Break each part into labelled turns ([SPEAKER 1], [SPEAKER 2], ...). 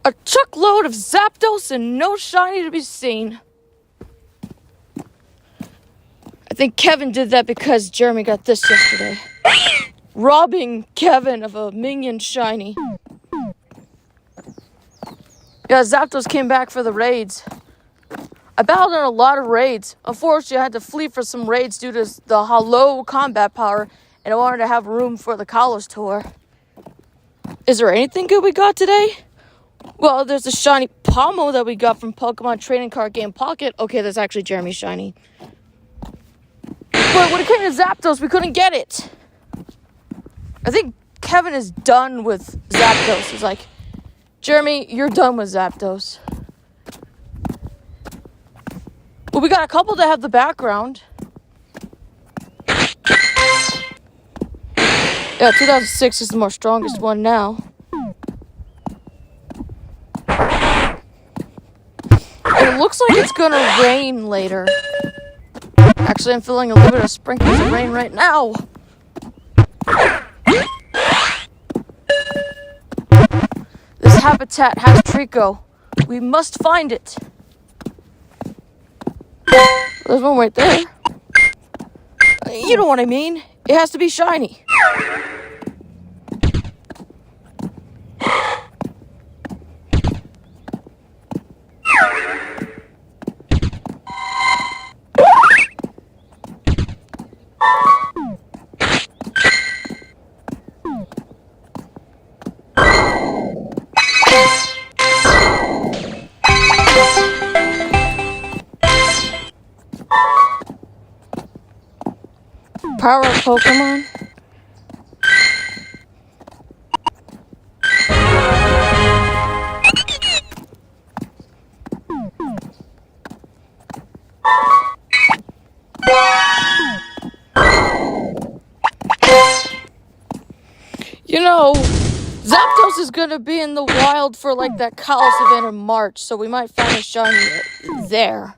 [SPEAKER 1] A truckload of Zapdos and no shiny to be seen. I think Kevin did that because Jeremy got this yesterday. Robbing Kevin of a Minion shiny. Yeah, Zapdos came back for the raids. I battled in a lot of raids. Unfortunately, I had to flee for some raids due to the low combat power, and I wanted to have room for the Kalos tour. Is there anything good we got today? Well, there's a shiny Pomo that we got from Pokemon Trading Card Game Pocket. Okay, that's actually Jeremy's shiny. But when it came to Zapdos, we couldn't get it. I think Kevin is done with Zapdos. He's like, Jeremy, you're done with Zapdos. Well, we got a couple that have the background. Yeah, 2006 is the more strongest one now. And it looks like it's gonna rain later. Actually, I'm feeling a little bit of sprinkles of rain right now. This habitat has Trico. We must find it. There's one right there. You know what I mean. It has to be shiny. Power up Pokemon. You know, Zapdos is gonna be in the wild for like that Kalos event in March, so we might find a shiny there.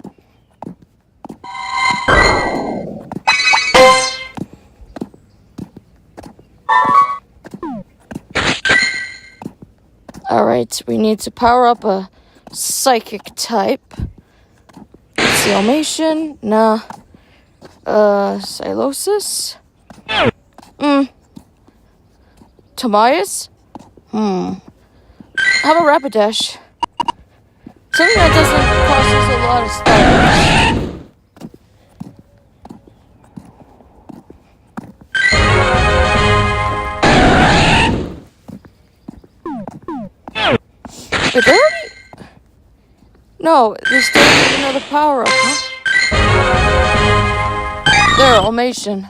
[SPEAKER 1] Alright, we need to power up a psychic type. Dalmatian? Nah. Silosis? Tobias? How about Rapidash? Something that doesn't cost us a lot of stuff. But they already... No, they still need another power-up, huh? There, Dalmatian.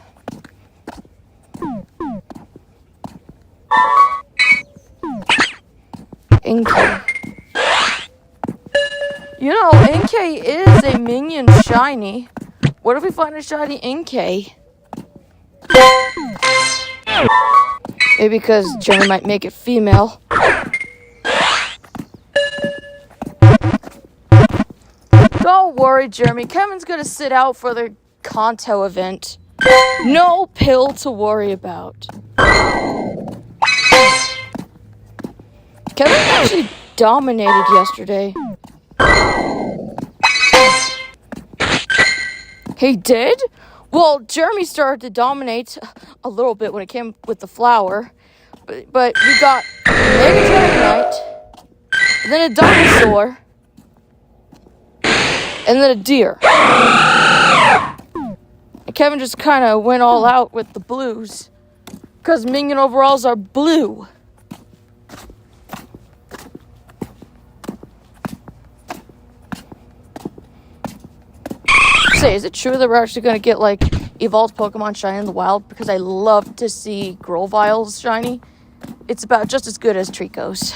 [SPEAKER 1] Inkay. You know, Inkay is a Minion shiny. What if we find a shiny Inkay? Maybe because Jeremy might make it female. Don't worry, Jeremy. Kevin's gonna sit out for the Kanto event. No pill to worry about. Kevin actually dominated yesterday. He did? Well, Jeremy started to dominate a little bit when it came with the flower. But we got Mega Dragonite, and then a dinosaur, and then a deer. And Kevin just kind of went all out with the blues. Because Minion overalls are blue. Say, is it true that we're actually going to get, like, evolved Pokemon shiny in the wild? Because I love to see Grovile's shiny. It's about just as good as Trico's.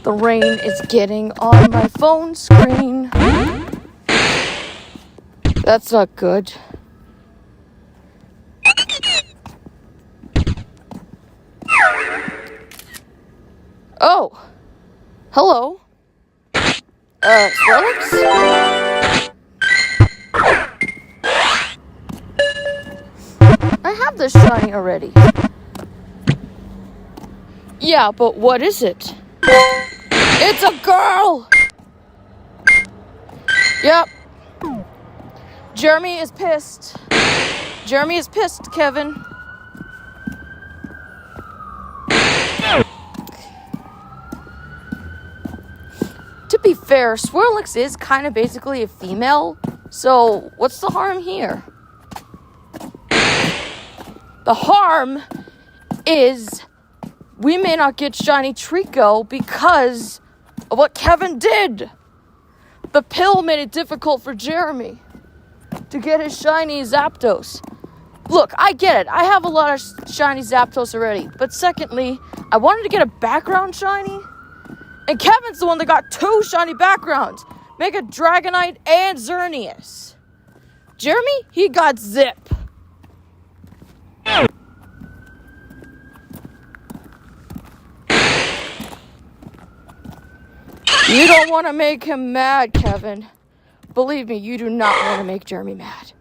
[SPEAKER 1] The rain is getting on my phone screen. That's not good. Hello? Swellix? I have this shiny already. Yeah, but what is it? It's a girl! Yep. Jeremy is pissed. Jeremy is pissed, Kevin. To be fair, Swirlix is kind of basically a female, so what's the harm here? The harm is we may not get shiny Trico because of what Kevin did. The pill made it difficult for Jeremy to get his shiny Zapdos. Look, I get it. I have a lot of shiny Zapdos already. But secondly, I wanted to get a background shiny. And Kevin's the one that got 2 shiny backgrounds. Mega Dragonite and Xerneas. Jeremy, he got Zip. You don't want to make him mad, Kevin. Believe me, you do not want to make Jeremy mad.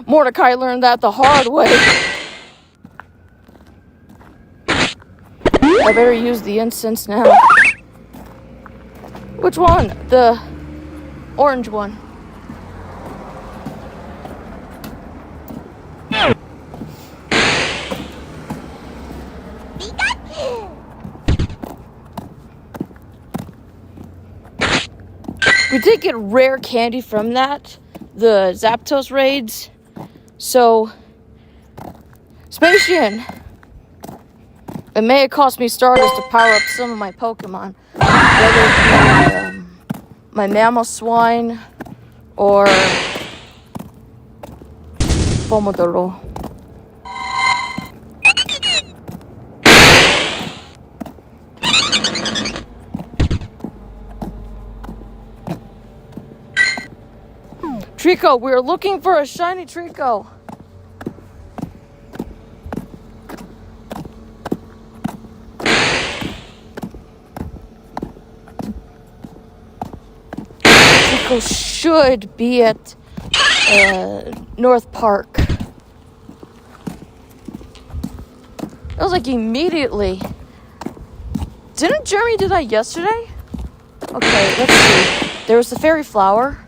[SPEAKER 1] Mordecai learned that the hard way. I better use the incense now. Which one? The orange one. We did get rare candy from that, the Zapdos raids. So, Spacian, it may have cost me Stardust to power up some of my Pokemon. Whether it be my Mamoswine or Pomodoro. Trico, we're looking for a shiny Trico. Trico should be at North Park. That was like immediately. Didn't Jeremy do that yesterday? Okay, let's see. There was the fairy flower.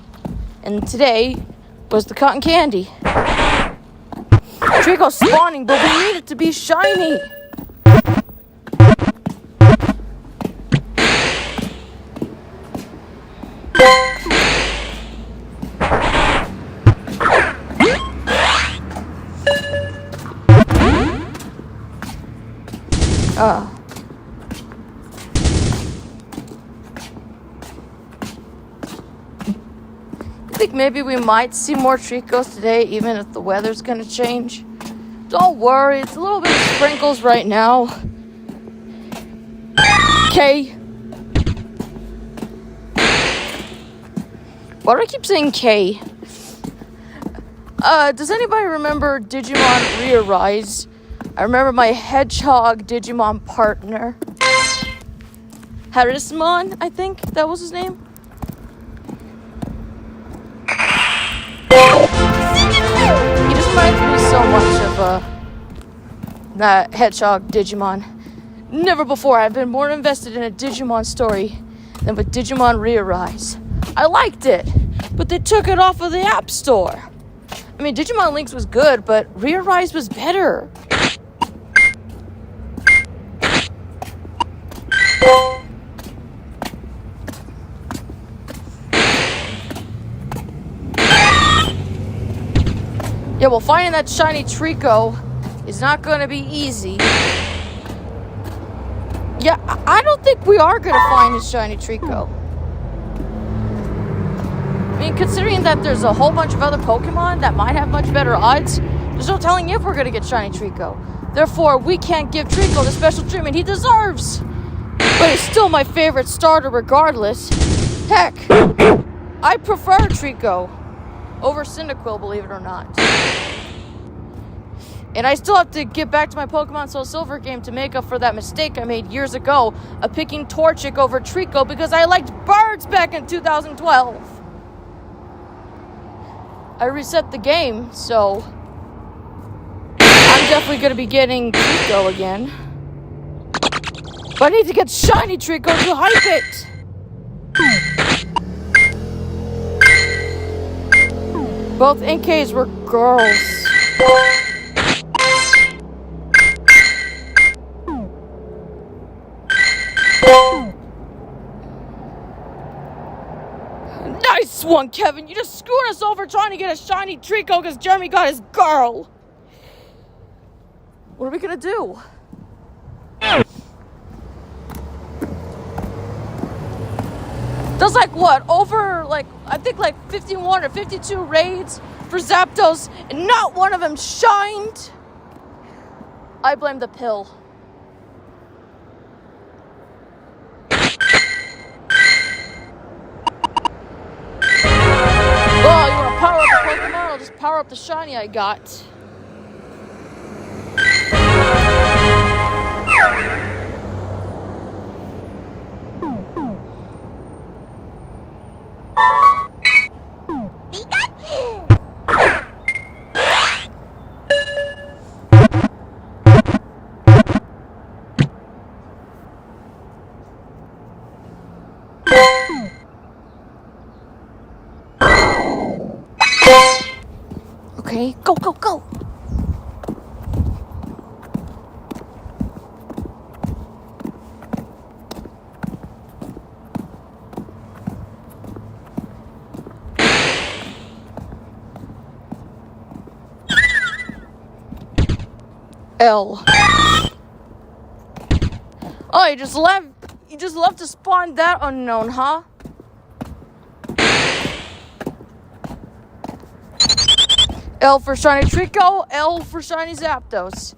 [SPEAKER 1] And today was the cotton candy. Trico's spawning, but we need it to be shiny. I think maybe we might see more Tricos today, even if the weather's gonna change. Don't worry, it's a little bit of sprinkles right now. K. Why do I keep saying K? Does anybody remember Digimon Re-Arise? I remember my Hedgehog Digimon partner. Harismon, I think that was his name. He just reminds me so much of that Hedgehog Digimon. Never before have I been more invested in a Digimon story than with Digimon Re-Arise. I liked it, but they took it off of the App Store. I mean, Digimon Links was good, but Re-Arise was better. Yeah, well, finding that shiny Trico is not going to be easy. Yeah, I don't think we are going to find a shiny Trico. I mean, considering that there's a whole bunch of other Pokemon that might have much better odds, there's no telling if we're going to get shiny Trico. Therefore, we can't give Trico the special treatment he deserves. But he's still my favorite starter regardless. Heck, I prefer Trico over Cyndaquil, believe it or not. And I still have to get back to my Pokemon Soul Silver game to make up for that mistake I made years ago of picking Torchic over Trico because I liked birds back in 2012. I reset the game, so I'm definitely going to be getting Trico again. But I need to get shiny Trico to hype it. Both NKs were girls. Nice one, Kevin. You just screwed us over trying to get a shiny Trico because Jeremy got his girl. What are we going to do? There's I think 51 or 52 raids for Zapdos, and not one of them shined. I blame the pill. Oh, you want to power up the Pokemon? I'll just power up the shiny I got. Okay, go, go, go! L. Oh, you just left to spawn that unknown, huh? L for shiny Trico, L for shiny Zapdos.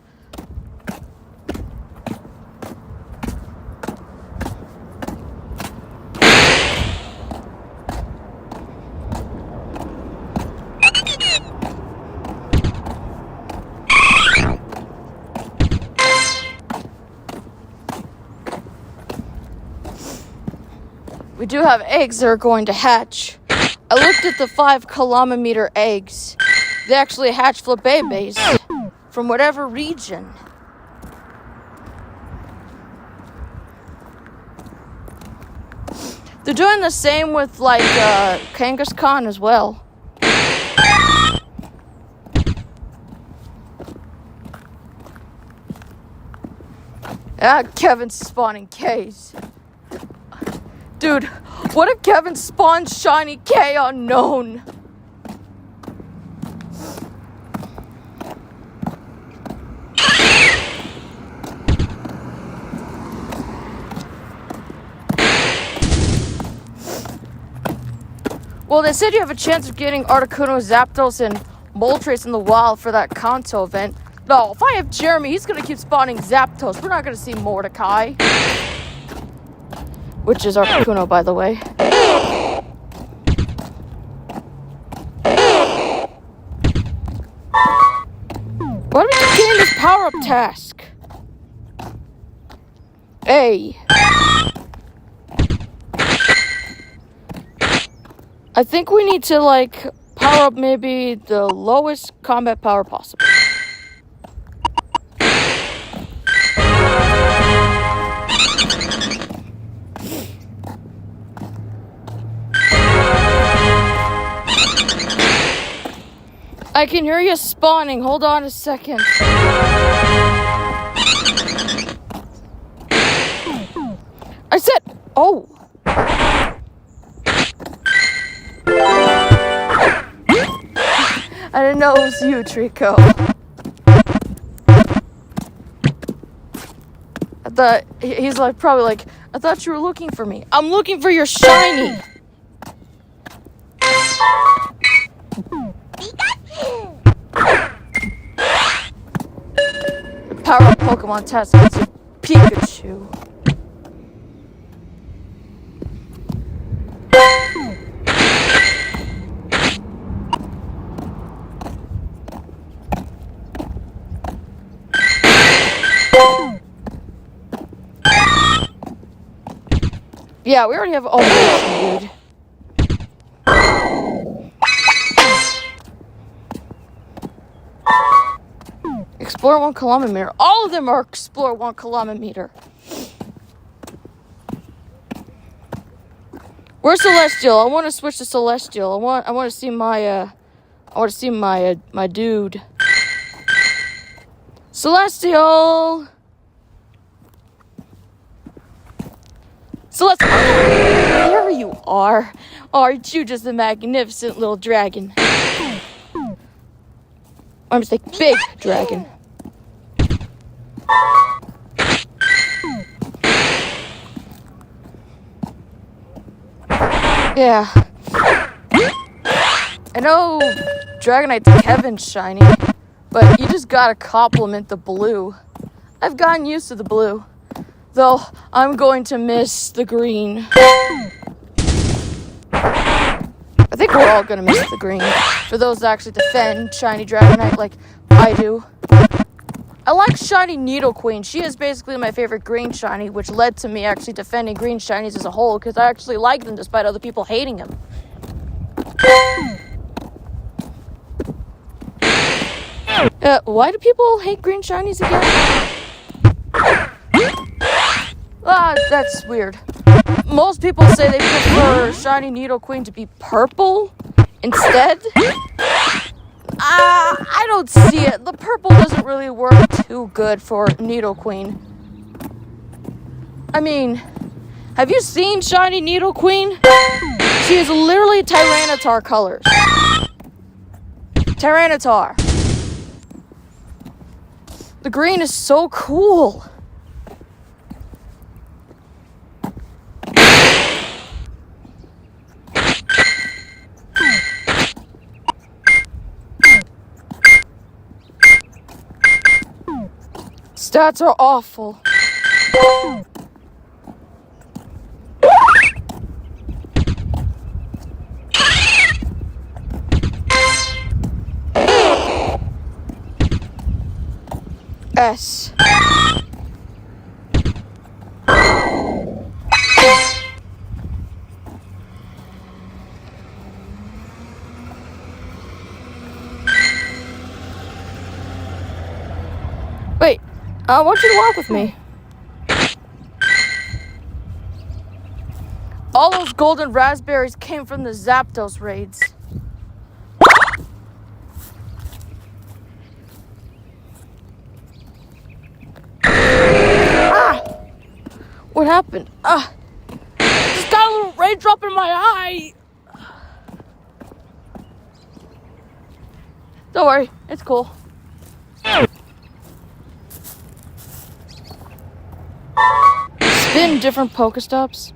[SPEAKER 1] We do have eggs that are going to hatch. I looked at the 5-kilometer eggs. They actually hatch flabébés from whatever region. They're doing the same with Kangaskhan as well. Kevin's spawning K's. Dude, what if Kevin spawned shiny K unknown? Well, they said you have a chance of getting Articuno, Zapdos, and Moltres in the wild for that Kanto event. No, if I have Jeremy, he's going to keep spawning Zapdos. We're not going to see Mordecai. Which is Articuno, by the way. Why are we just getting this power-up task? A. I think we need to, power up maybe the lowest combat power possible. I can hear you spawning. Hold on a second. I said, oh. I didn't know it was you, Trico. I thought, he's probably like, I thought you were looking for me. I'm looking for your shiny. Power up Pokemon test against your Pikachu. Yeah, we already have all the dude. Explore 1 kilometer. All of them are explore 1 kilometer. Where's Celestial? I want to switch to Celestial. I want to see my my dude. Celestial. Celestial. There you are. Aren't you just a magnificent little dragon? My mistake, big dragon. Yeah. I know Dragonite's Kevin's shiny, but you just gotta compliment the blue. I've gotten used to the blue, though I'm going to miss the green. I think we're all gonna miss the green. For those that actually defend shiny Dragonite like I do. I like shiny Nidoqueen. She is basically my favorite green shiny, which led to me actually defending green shinies as a whole, because I actually like them despite other people hating them. Why do people hate green shinies again? That's weird. Most people say they prefer shiny Nidoqueen to be purple instead. I don't see it. The purple doesn't really work too good for Nidoqueen. I mean, have you seen shiny Nidoqueen? She is literally Tyranitar colors. Tyranitar. The green is so cool. Stats are awful. S. Wait, I want you to walk with me. All those golden raspberries came from the Zapdos raids. What happened? Just got a little raindrop in my eye. Don't worry, it's cool. Spin different Pokestops.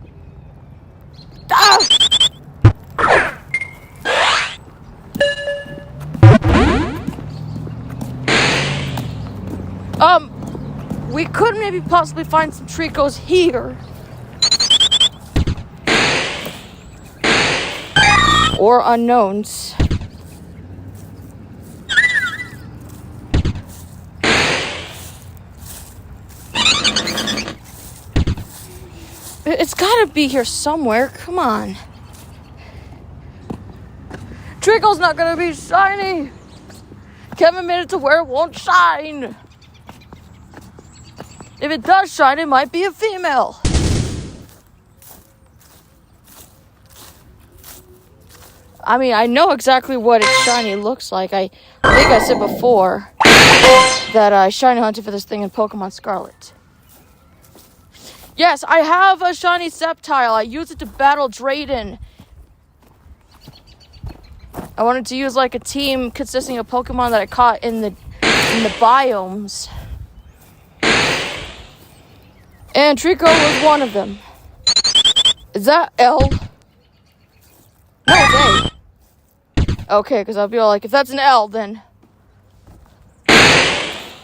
[SPEAKER 1] We could maybe possibly find some Tricos here. Or unknowns. It's gotta be here somewhere. Come on. Trickle's not gonna be shiny. Kevin made it to where it won't shine. If it does shine, it might be a female. I mean, I know exactly what its shiny looks like. I think I said before that I shiny hunted for this thing in Pokemon Scarlet. Yes, I have a shiny Sceptile. I use it to battle Drayden. I wanted to use like a team consisting of Pokemon that I caught in the biomes. And Trico was one of them. Is that L? No, it's A. Okay, because I'll be all like, if that's an L, then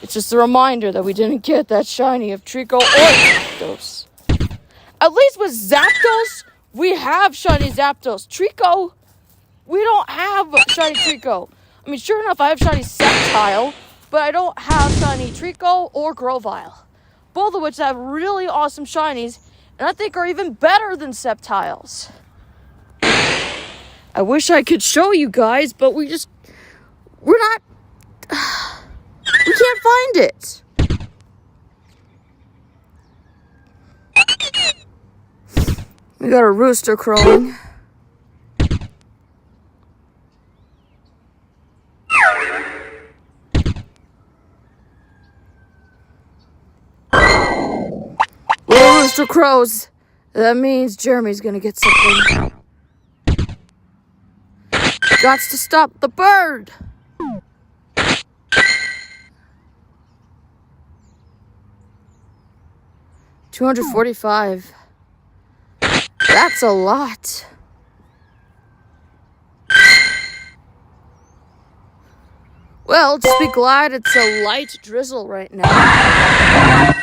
[SPEAKER 1] it's just a reminder that we didn't get that shiny of Trico or Zapdos. At least with Zapdos, we have shiny Zapdos. Trico, we don't have shiny Trico. I mean, sure enough, I have shiny Sceptile, but I don't have shiny Trico or Grovyle. Both of which have really awesome shinies, and and I think are even better than Sceptiles. I wish I could show you guys, but we can't find it. We got a rooster crowing. Rooster crows. That means Jeremy's gonna get something. Gots to stop the bird. $245. That's a lot. Well, just be glad it's a light drizzle right now.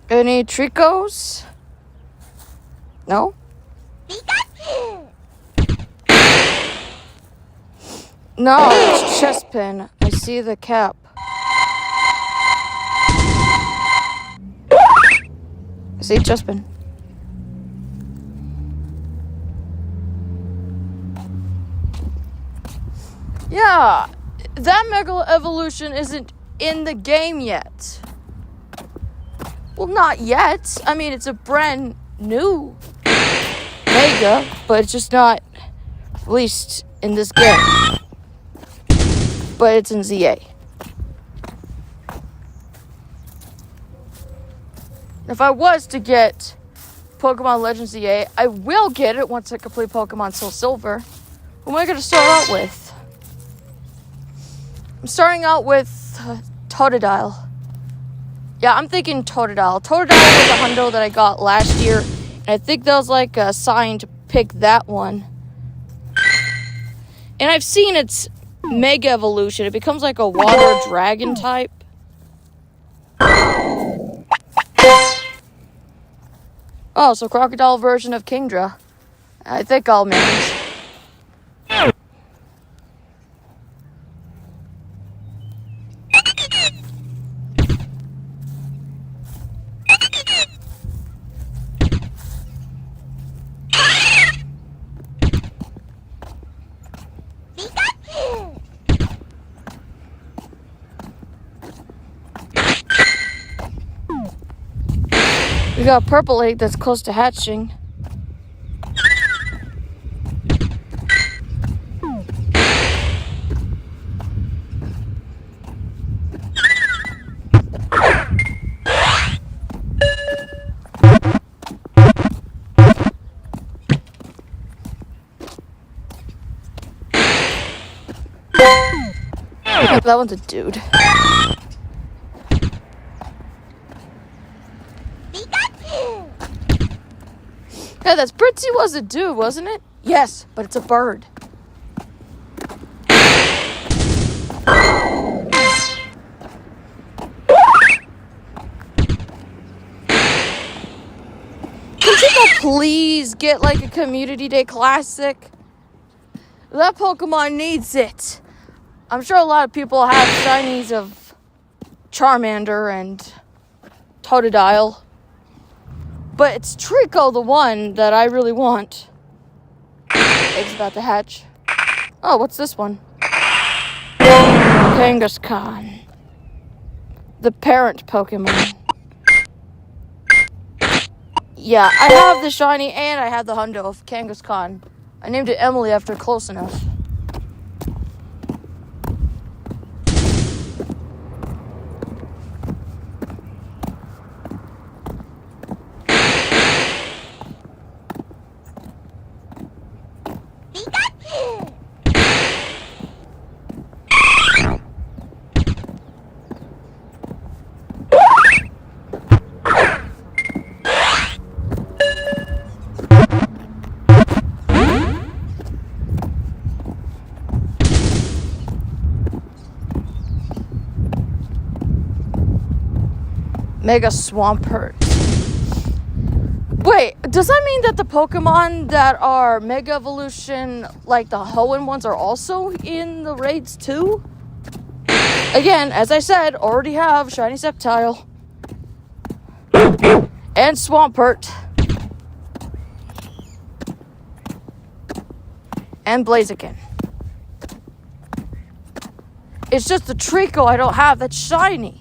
[SPEAKER 1] Any Tricos? No? No, it's Chespin. I see the cap. I see Chespin. Yeah, that Mega Evolution isn't in the game yet. Well, not yet. I mean, it's a brand new Mega, but it's just not released in this game. But it's in ZA. If I was to get Pokemon Legends ZA, I will get it once I complete Pokemon Soul Silver. Who am I going to start out with? I'm starting out with Totodile. Yeah, I'm thinking Totodile. Totodile was a hundo that I got last year. And I think that was like a sign to pick that one. And I've seen its Mega Evolution. It becomes like a water dragon type. Oh, so crocodile version of Kingdra. I think I'll manage. We got a purple egg that's close to hatching. Yep, that one's a dude. Yeah, that's Pritzy was a dude, wasn't it? Yes, but it's a bird. Can people please get like a Community Day Classic? That Pokemon needs it. I'm sure a lot of people have shinies of Charmander and Totodile. But it's Trico, the one that I really want. Egg's about to hatch. Oh, what's this one? Kangaskhan. The parent Pokemon. Yeah, I have the shiny and I have the hundo of Kangaskhan. I named it Emily after Close Enough. Mega Swampert. Wait, does that mean that the Pokemon that are Mega Evolution, like the Hoenn ones, are also in the raids too? Again, as I said, already have Shiny Sceptile. And Swampert. And Blaziken. It's just the Trico I don't have that's shiny.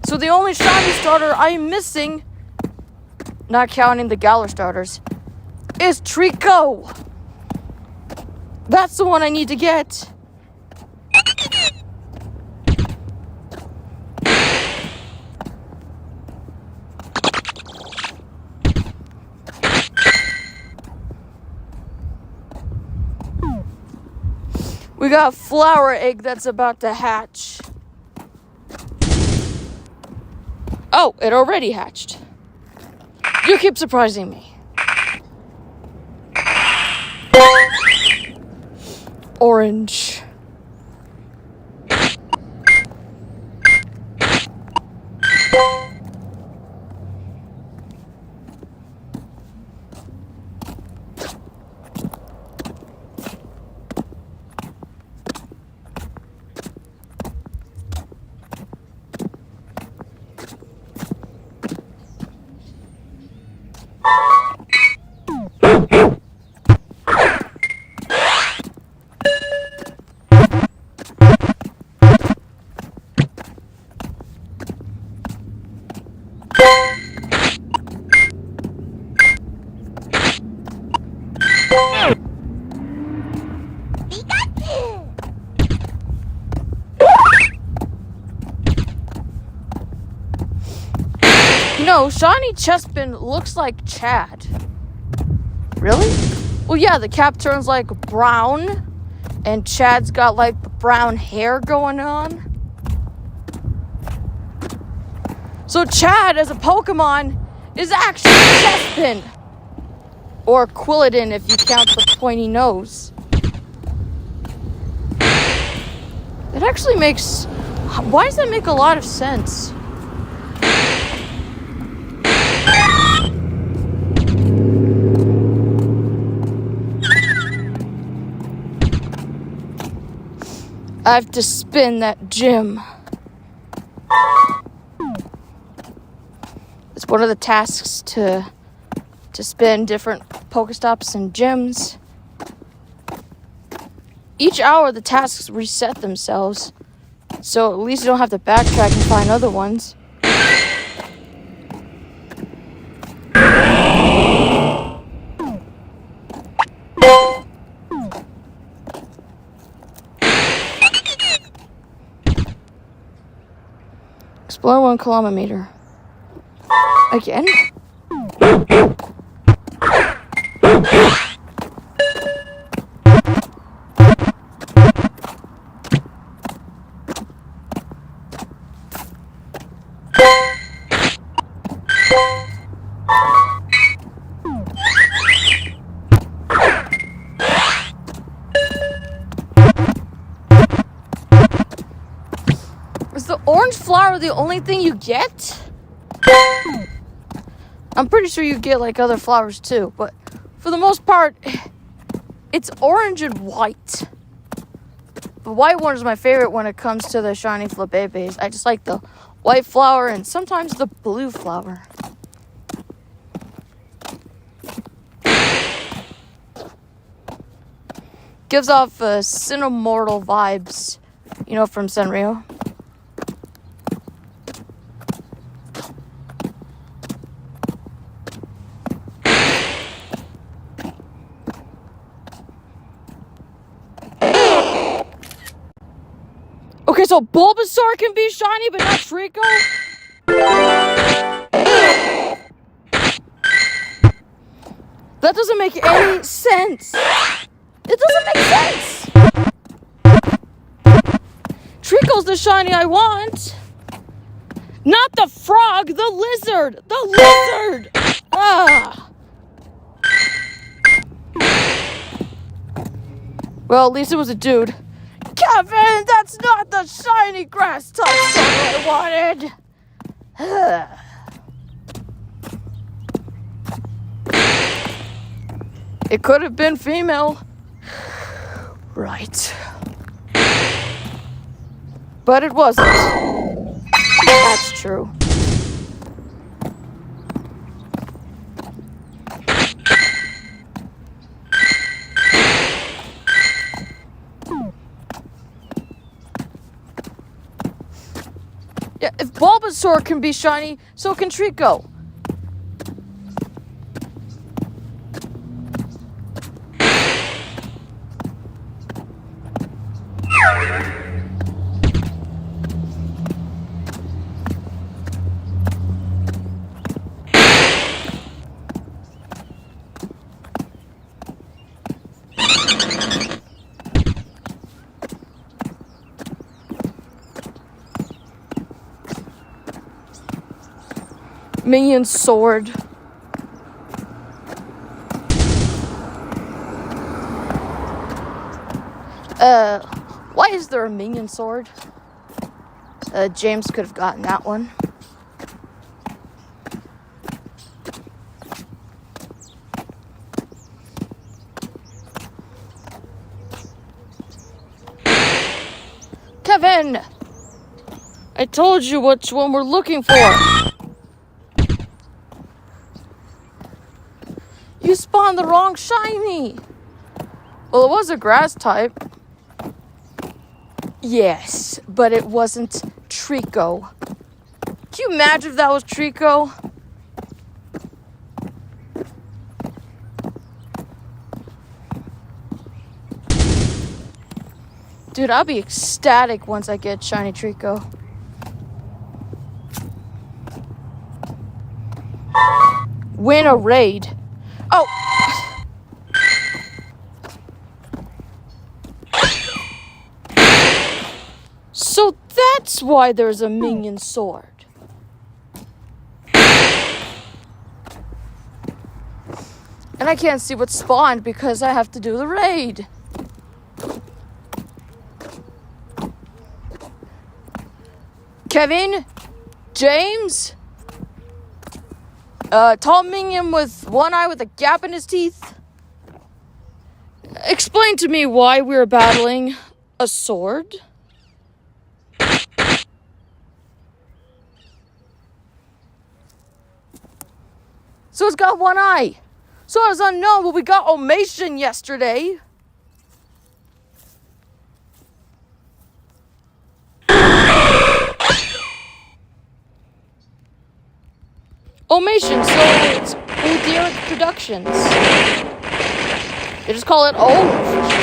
[SPEAKER 1] So the only shiny starter I'm missing, not counting the Galar starters, is Trico. That's the one I need to get. We got a flower egg that's about to hatch. Oh, it already hatched. You keep surprising me. Orange. No, Shiny Chespin looks like Chad. Really? Well, yeah, the cap turns like brown, and Chad's got like brown hair going on. So Chad, as a Pokemon, is actually Chespin. Or Quilladin if you count the pointy nose. It actually makes... Why does that make a lot of sense? I have to spin that gym. It's one of the tasks to spin different Pokestops and gyms. Each hour the tasks reset themselves, so at least you don't have to backtrack and find other ones. Explore 1 kilometer. Again? Is the orange flower the only thing you get? I'm pretty sure you get like other flowers too, but for the most part, it's orange and white. The white one is my favorite when it comes to the shiny Flabébés. I just like the white flower and sometimes the blue flower. Gives off Cinemortal vibes, you know, from Sanrio. Okay, so Bulbasaur can be shiny, but not Trico? That doesn't make any sense. It doesn't make sense. Trico's the shiny I want. Not the frog, the lizard. The lizard. Ah. Well, at least it was a dude. Kevin, that's not the shiny grass type I wanted. It could have been female. Right. But it wasn't. That's true. Yeah, if Bulbasaur can be shiny, so can Trico. Minion sword. Why is there a minion sword? James could have gotten that one. Kevin! I told you which one we're looking for. You spawned the wrong shiny. Well, it was a grass type. Yes, but it wasn't Trico. Can you imagine if that was Trico? Dude, I'll be ecstatic once I get shiny Trico. Win a raid. Oh! So that's why there's a minion sword. And I can't see what spawned because I have to do the raid. Kevin? James? Tall minion with one eye with a gap in his teeth? Explain to me why we're battling a sword. So it's got one eye. So it's unknown, but we got Omation yesterday. Omation, so it's Uderic Productions. They just call it O for short.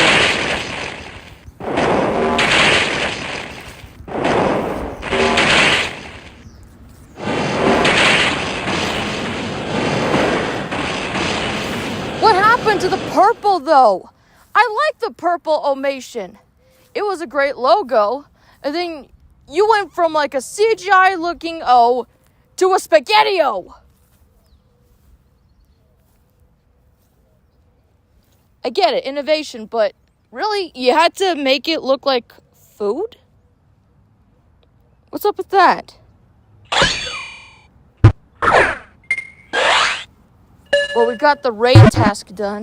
[SPEAKER 1] What happened to the purple, though? I like the purple Omation. It was a great logo. And then you went from like a CGI-looking O to a Spaghetti-O. I get it, innovation, but really, you had to make it look like food? What's up with that? Well, we got the raid task done.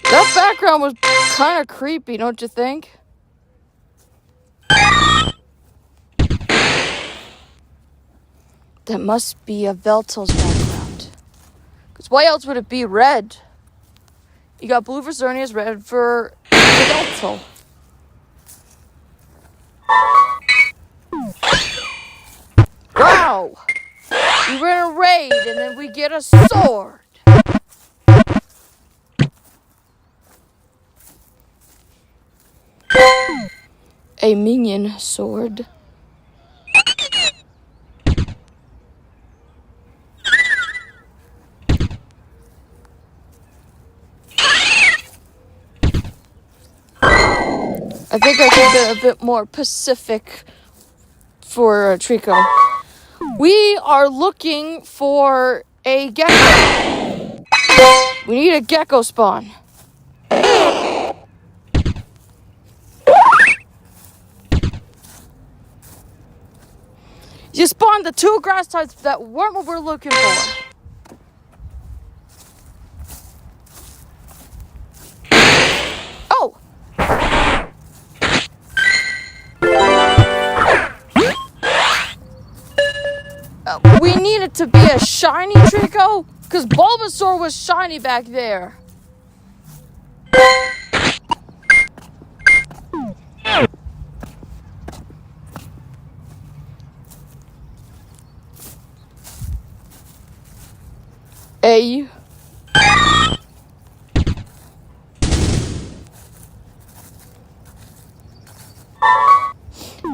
[SPEAKER 1] That background was kind of creepy, don't you think? That must be a Veltal's background. Because why else would it be red? You got blue for Xerneas, red for the Veltal. Wow! We were in a raid and then we get a sword. A minion sword. I think I can get a bit more Pacific for Trico. We are looking for a gecko. We need a gecko spawn. You spawned the 2 grass types that weren't what we're looking for. Oh! We need it to be a shiny Trico, because Bulbasaur was shiny back there. A.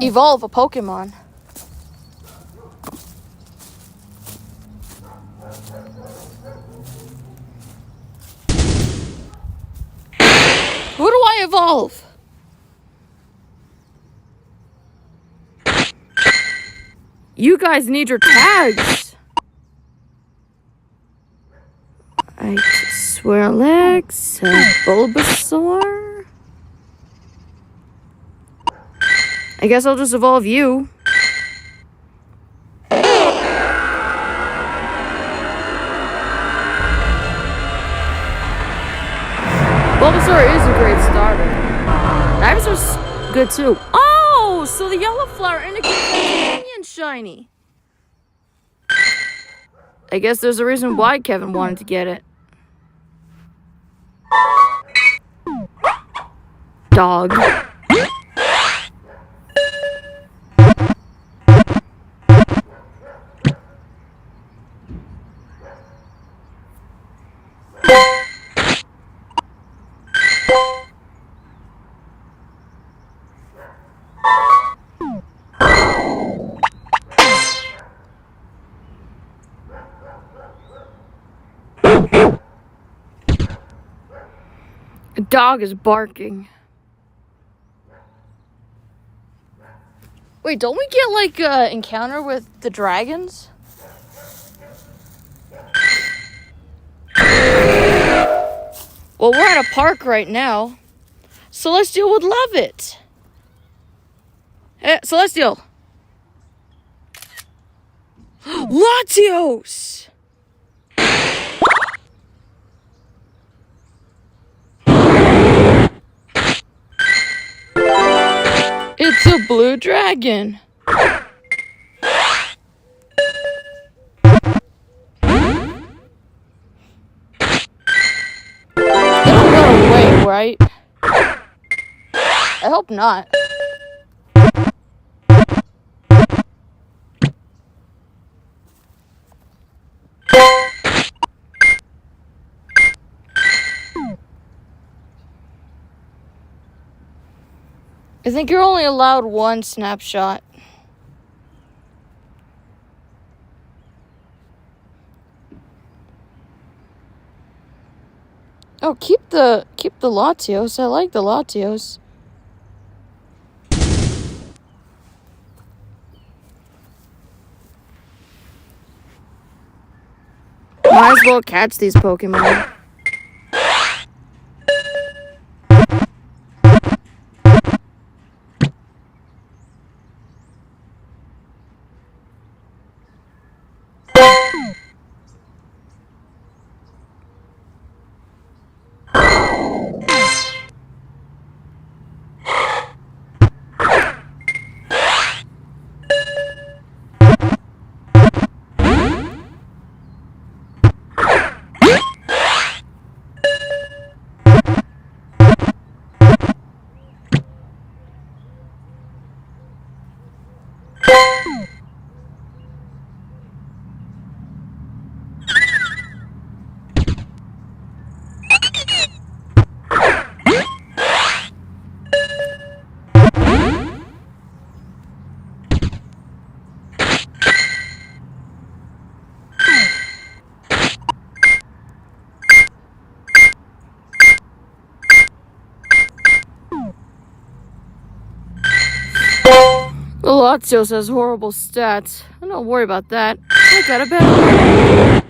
[SPEAKER 1] Evolve a Pokemon. Who do I evolve? You guys need your tags. I Swirlex, Bulbasaur. I guess I'll just evolve you. Bulbasaur is a great starter. Ivysaur's good too. Oh, so the yellow flower indicates Minion shiny. I guess there's a reason why Kevin wanted to get it. Dog. A dog is barking. Wait, don't we get like an encounter with the dragons? Well, we're at a park right now. Celestial would love it. Hey, Celestial. Latios! It's a blue dragon. It'll go away, right? I hope not. I think you're only allowed one snapshot. Oh, keep the Latios. I like the Latios. Might as well catch these Pokemon. Kalos has horrible stats. Don't worry about that. I got a better.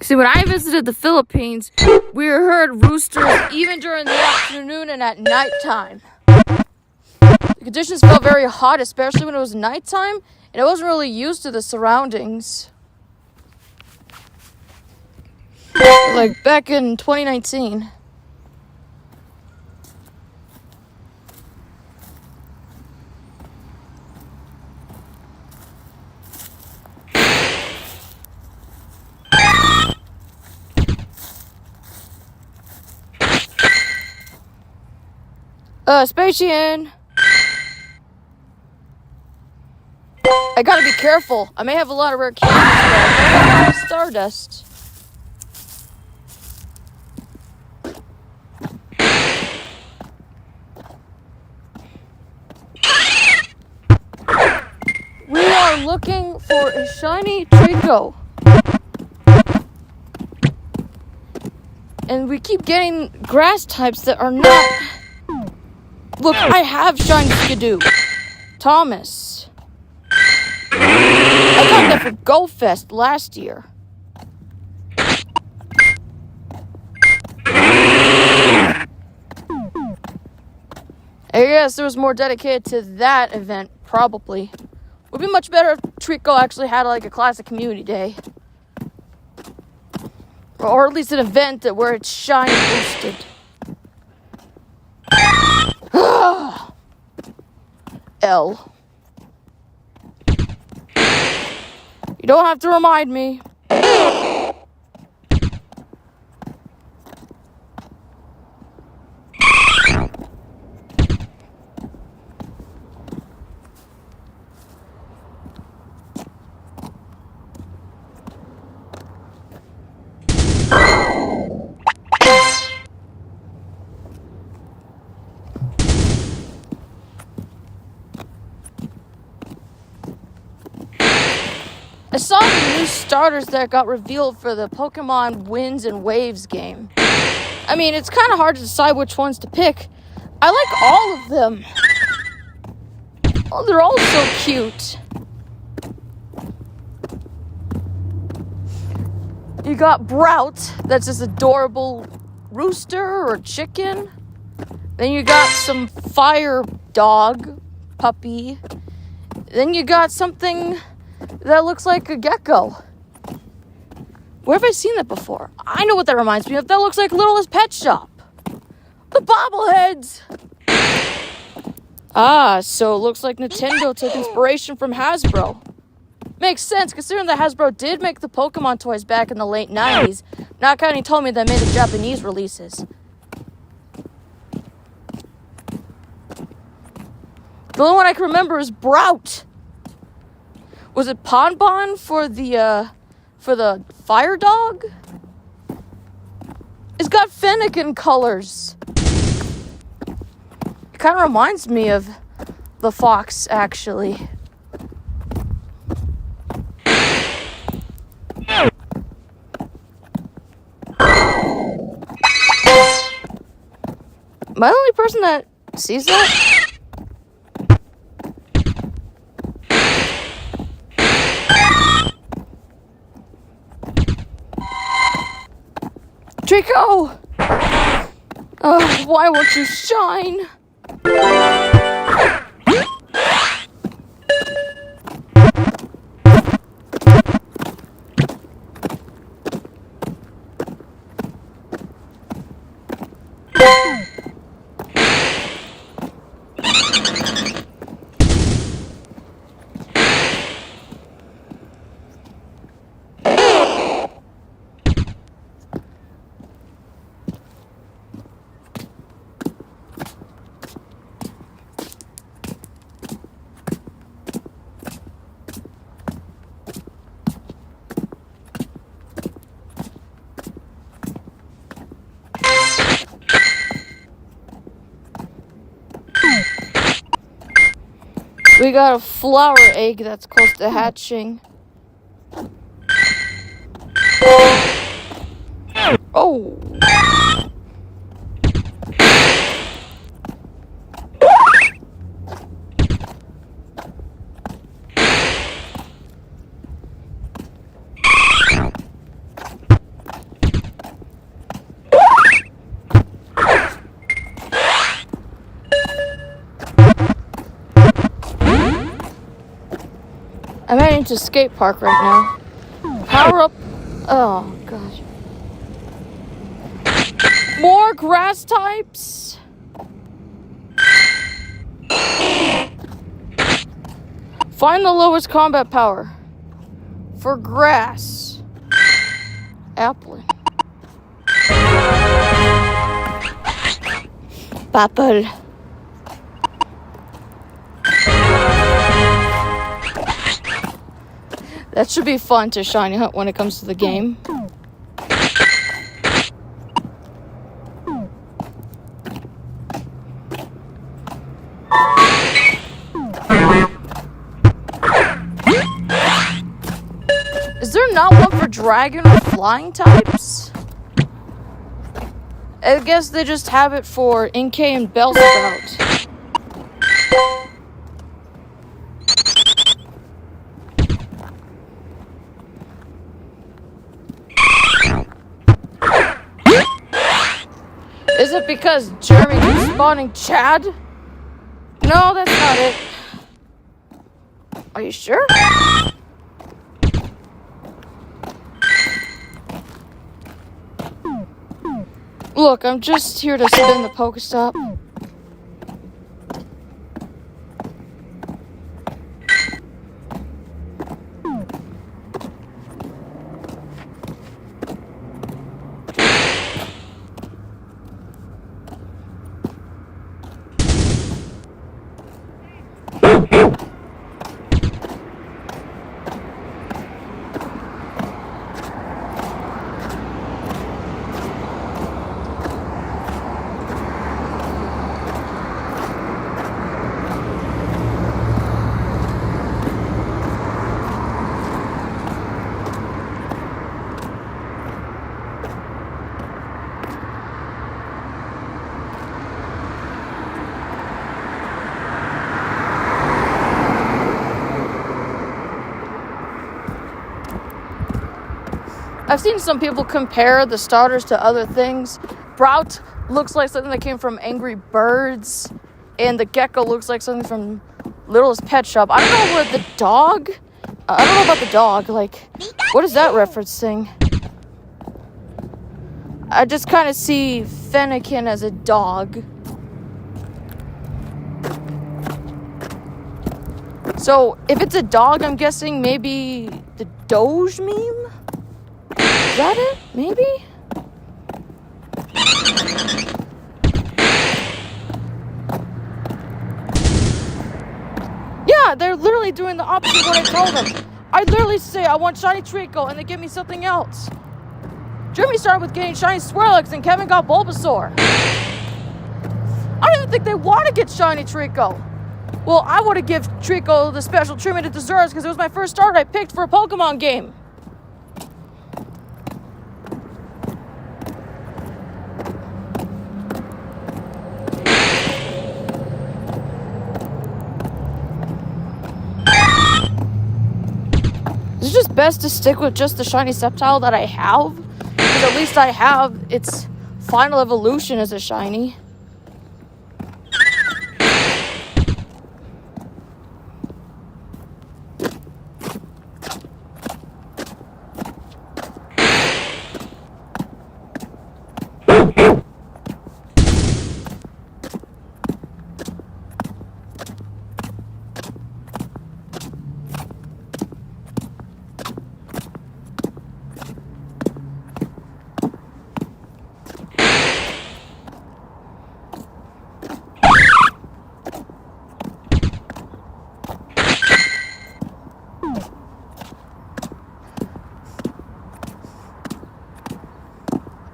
[SPEAKER 1] See, when I visited the Philippines, we heard roosters even during the afternoon and at nighttime. The conditions felt very hot, especially when it was nighttime, and I wasn't really used to the surroundings. Like back in 2019. Spacian! I gotta be careful. I may have a lot of rare candies, but I have a lot of stardust. We are looking for a shiny Trico. And we keep getting grass types that are not... Look, I have shiny Skidoo. Thomas. I got that for Go Fest last year. I guess there was more dedicated to that event, probably. Would be much better if Trico actually had like a classic community day. Or at least an event where it's shiny boosted. L. You don't have to remind me. I saw the new starters that got revealed for the Pokemon Winds and Waves game. I mean, it's kind of hard to decide which ones to pick. I like all of them. Oh, they're all so cute. You got Brout, that's this adorable rooster or chicken. Then you got some fire dog, puppy. Then you got something that looks like a gecko. Where have I seen that before? I know what that reminds me of. That looks like Littlest Pet Shop. The bobbleheads! Ah, so it looks like Nintendo took inspiration from Hasbro. Makes sense, considering that Hasbro did make the Pokemon toys back in the late 90s, not counting Tomy that made the Japanese releases. The only one I can remember is Brout. Was it Ponbon for the fire dog? It's got Fennekin colors. It kind of reminds me of the fox, actually. Am I the only person that sees that? Trico! Oh, why won't you shine? We got a flower egg that's close to hatching. Oh. I'm heading to skate park right now. Power up. Oh, gosh. More grass types. Find the lowest combat power. For grass. Apple. Apple. That should be fun to shiny hunt when it comes to the game. Is there not one for dragon or flying types? I guess they just have it for Inkay and Bellsprout. Is it because Jeremy keeps spawning Chad? No, that's not it. Are you sure? Look, I'm just here to spin the Pokestop. I've seen some people compare the starters to other things. Sprout looks like something that came from Angry Birds, and the gecko looks like something from Littlest Pet Shop. I don't know what the dog... I don't know about the dog. Like, what is that referencing? I just kind of see Fennekin as a dog. So, if it's a dog, I'm guessing maybe the Doge meme? Is that it? Maybe? Yeah, they're literally doing the opposite of what I told them. I literally say I want shiny Trico and they give me something else. Jeremy started with getting shiny Swirlix and Kevin got Bulbasaur. I don't even think they want to get shiny Trico. Well, I want to give Trico the special treatment it deserves because it was my first starter I picked for a Pokemon game. It's just best to stick with just the shiny Sceptile that I have, because at least I have its final evolution as a shiny.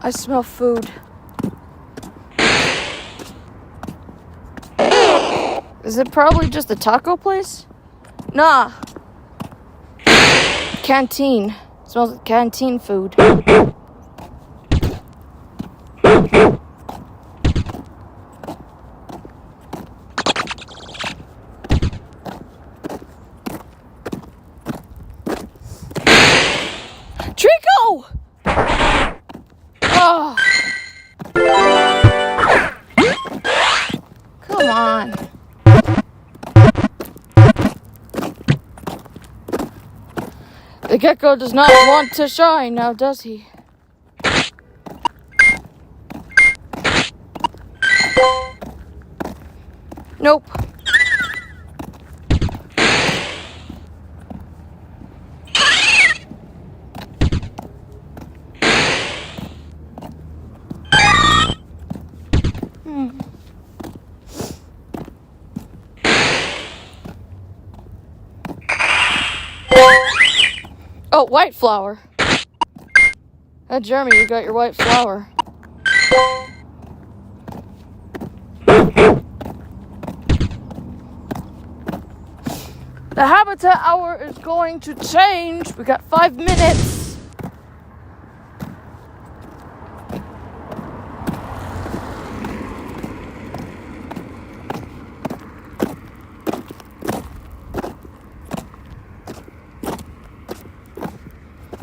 [SPEAKER 1] I smell food. Is Is it probably just a taco place? Nah. Canteen. Smells like canteen food. Trico! Oh. Come on. The gecko does not want to shine now, does he? Nope. Oh, white flower. Jeremy, you got your white flower. The habitat hour is going to change. We got 5 minutes.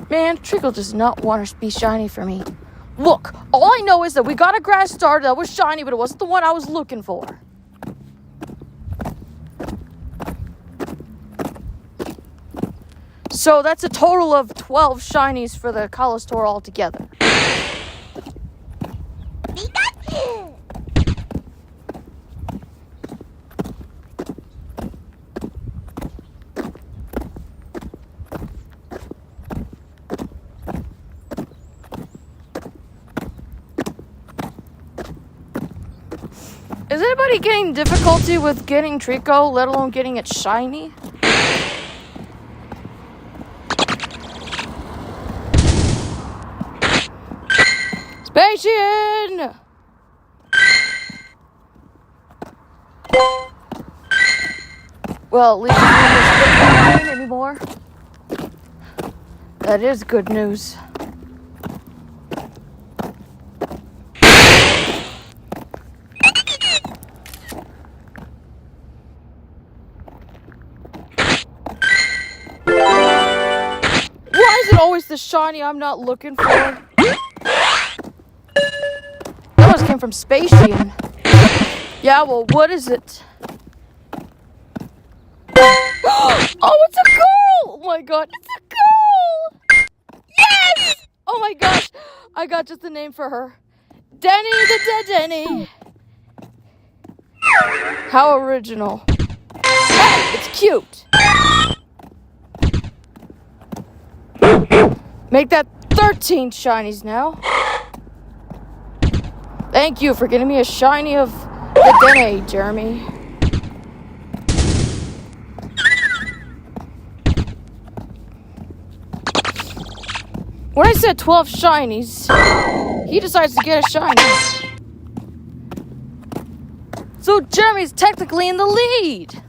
[SPEAKER 1] Man, Treacle does not want to be shiny for me. Look, all I know is that we got a grass starter that was shiny, but it wasn't the one I was looking for. So that's a total of 12 shinies for the Kalos tour altogether. Is anybody getting difficulty with getting Trico, let alone getting it shiny? Spacian! Well, at least it's not green anymore. That is good news. Why is it always the shiny I'm not looking for? That one came from Spacian. Yeah, well, what is it? Oh, it's a girl! Oh my god, it's a girl! Yes! Oh my gosh, I got just the name for her. Denny the Dead Denny. How original. Hey, it's cute. Make that 13 shinies now. Thank you for getting me a shiny of the Denny, Jeremy. When I said 12 shinies, he decides to get a shiny. So Jeremy's technically in the lead.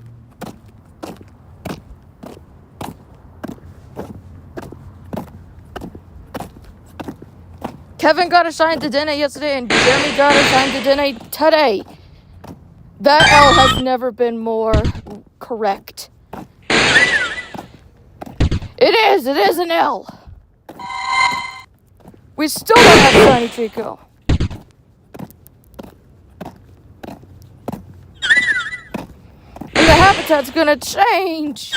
[SPEAKER 1] Kevin got a shine to Dene yesterday, and Jeremy got a shine to Dene today. That L has never been more correct. It is an L. We still don't have shiny Trico. And the habitat's gonna change.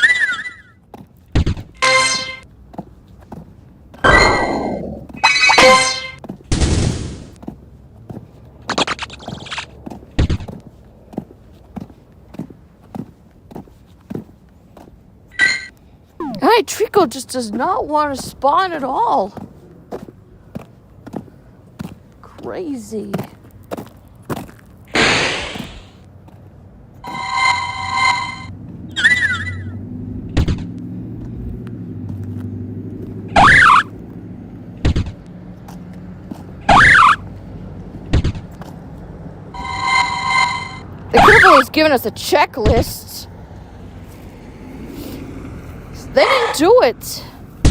[SPEAKER 1] Hey, Trico just does not want to spawn at all. Crazy. They could have always given us a checklist. They didn't do it.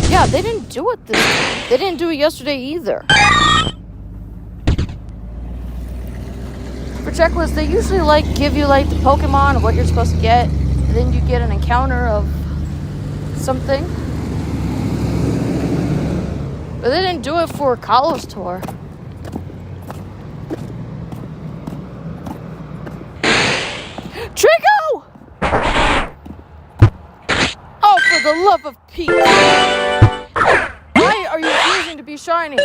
[SPEAKER 1] Yeah, they didn't do it this time. They didn't do it yesterday either. For checklists, they usually give you the Pokemon or what you're supposed to get, and then you get an encounter of something. But they didn't do it for Kalos tour. Trico! Oh, for the love of Pete! Why are you refusing to be shiny?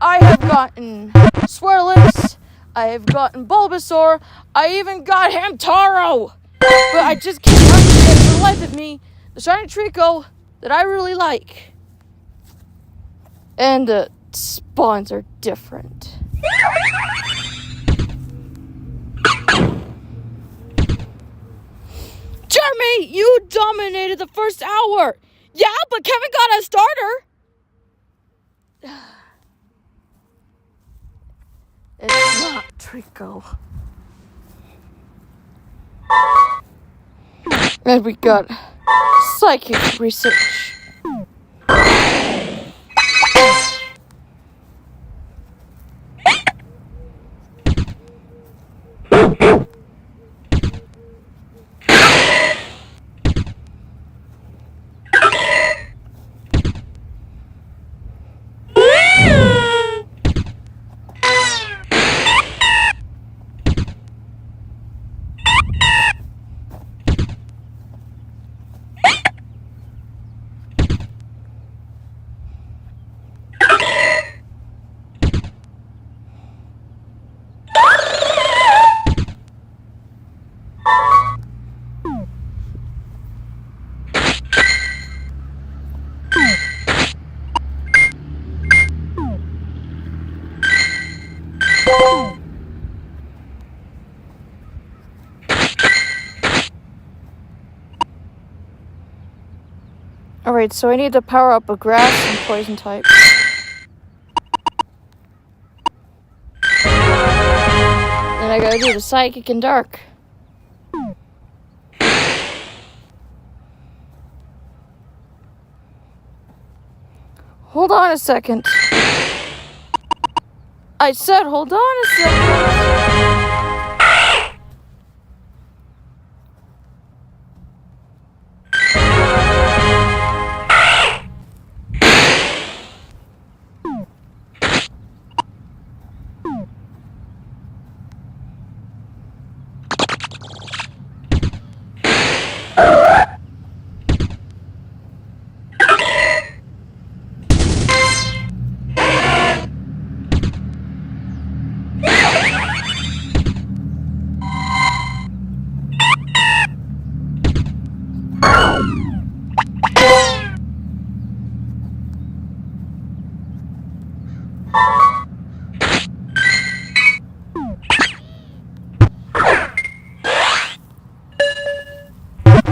[SPEAKER 1] I have gotten Swirlix. I have gotten Bulbasaur. I even got Hamtaro. But I just can't understand for the life of me the shiny Trico that I really like. And the spawns are different. Jeremy, you dominated the first hour. Yeah, but Kevin got a starter. It's not Trico. And we got psychic research. Alright, so I need to power up a grass and poison type. Then I gotta do the psychic and dark. Hold on a second. I said hold on a second.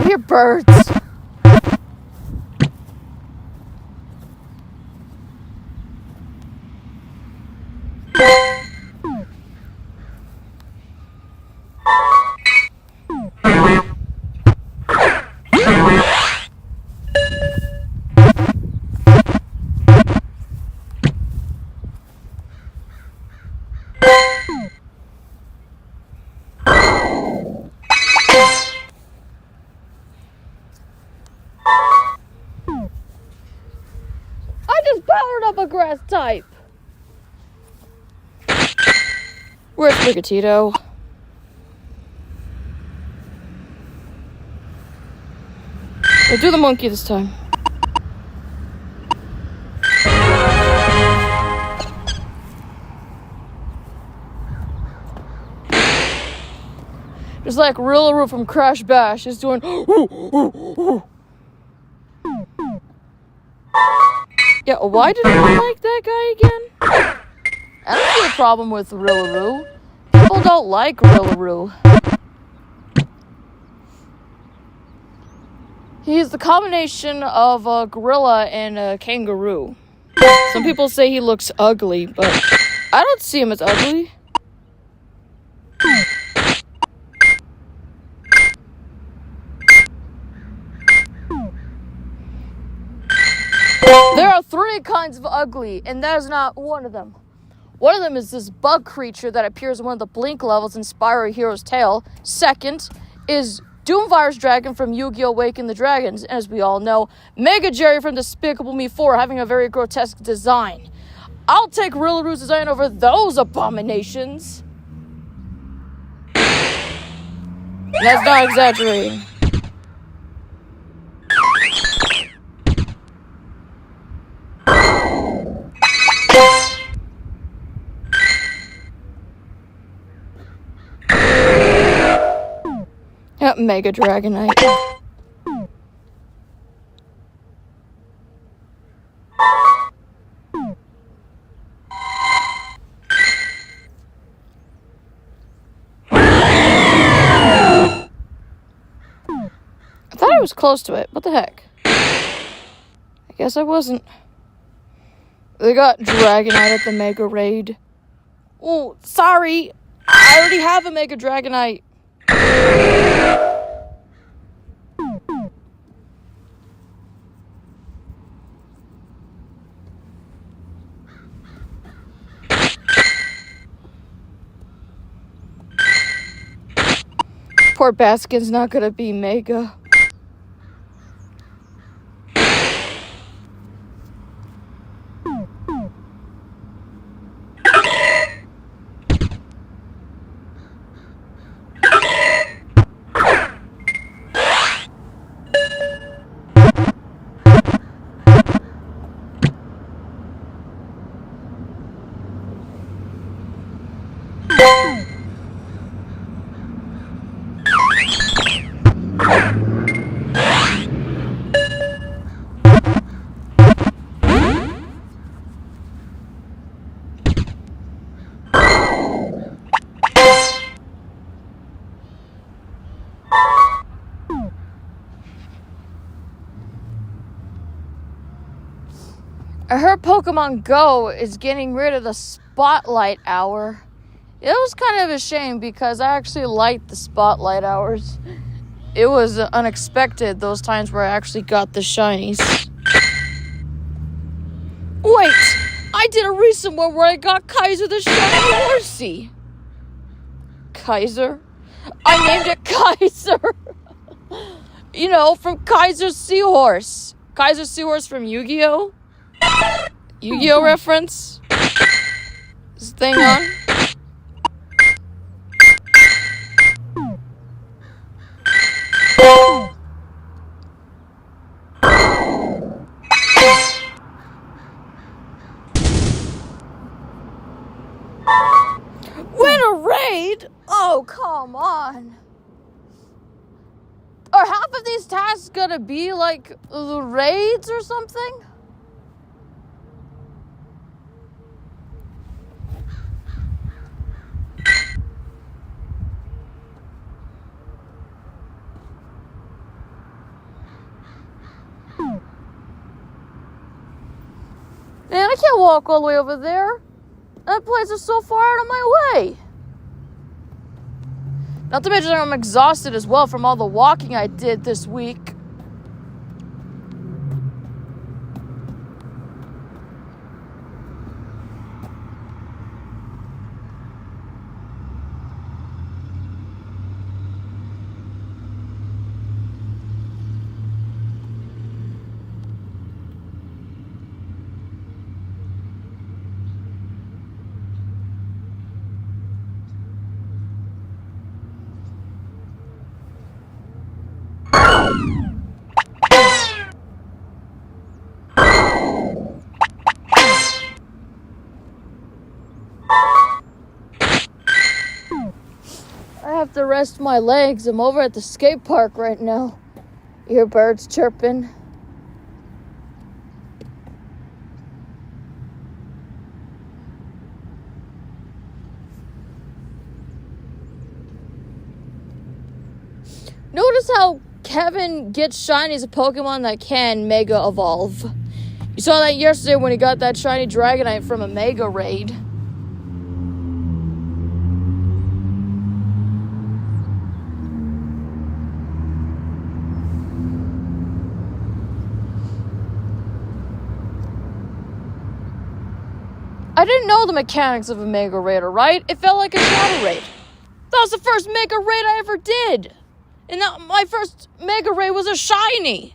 [SPEAKER 1] You're birds. Powered up a grass type. Where's Brigatito? We'll do the monkey this time. Just like Rillaru from Crash Bash is doing. Yeah, why did I like that guy again? I don't see a problem with Rillaru. People don't like Rillaru. He's the combination of a gorilla and a kangaroo. Some people say he looks ugly, but I don't see him as ugly. There are 3 kinds of ugly, and that is not one of them. One of them is this bug creature that appears in one of the Blink levels in Spyro Hero's Tale. Second is Doomvirus Dragon from Yu-Gi-Oh! Awaken the Dragons. And as we all know, Mega Jerry from Despicable Me 4 having a very grotesque design. I'll take Rillaru's design over those abominations. That's not exaggerating. Mega Dragonite. I thought I was close to it. What the heck? I guess I wasn't. They got Dragonite at the Mega Raid. Oh, sorry. I already have a Mega Dragonite. Poor Baskin's not gonna be Mega. I heard Pokemon Go is getting rid of the spotlight hour. It was kind of a shame because I actually liked the spotlight hours. It was unexpected, those times where I actually got the shinies. Wait! I did a recent one where I got Kaiser the shiny horsey. Kaiser? I named it Kaiser! You know, from Kaiser's Seahorse. Kaiser's Seahorse from Yu-Gi-Oh! Yu-Gi-Oh! Reference? Is this thing on? Win a raid? Oh, come on. Are half of these tasks gonna be like the raids or something? Man, I can't walk all the way over there. That place is so far out of my way. Not to mention I'm exhausted as well from all the walking I did this week. I have to rest my legs. I'm over at the skate park right now. You hear birds chirping. Notice how Kevin gets shiny as a Pokemon that can Mega Evolve. You saw that yesterday when he got that shiny Dragonite from a Mega Raid. didn't know the mechanics of a Mega Raid, alright? It felt like a Shadow Raid. That was the first Mega Raid I ever did. And my first Mega Raid was a shiny.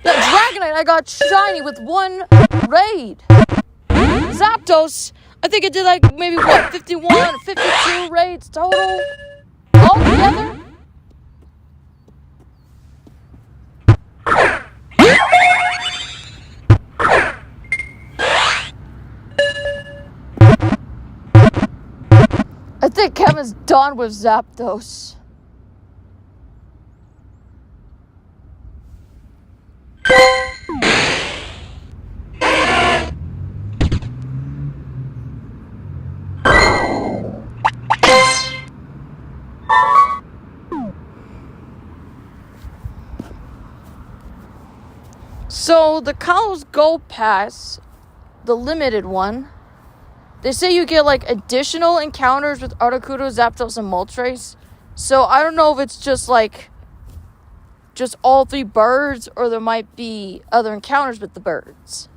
[SPEAKER 1] That Dragonite I got shiny with one raid. Zapdos, I think it did like maybe 51 or 52 raids total? All together? I think Kevin's done with Zapdos. So, the Kalos Gold Pass, the limited one, they say you get, like, additional encounters with Articuno, Zapdos, and Moltres. So, I don't know if it's just, like, just all three birds, or there might be other encounters with the birds.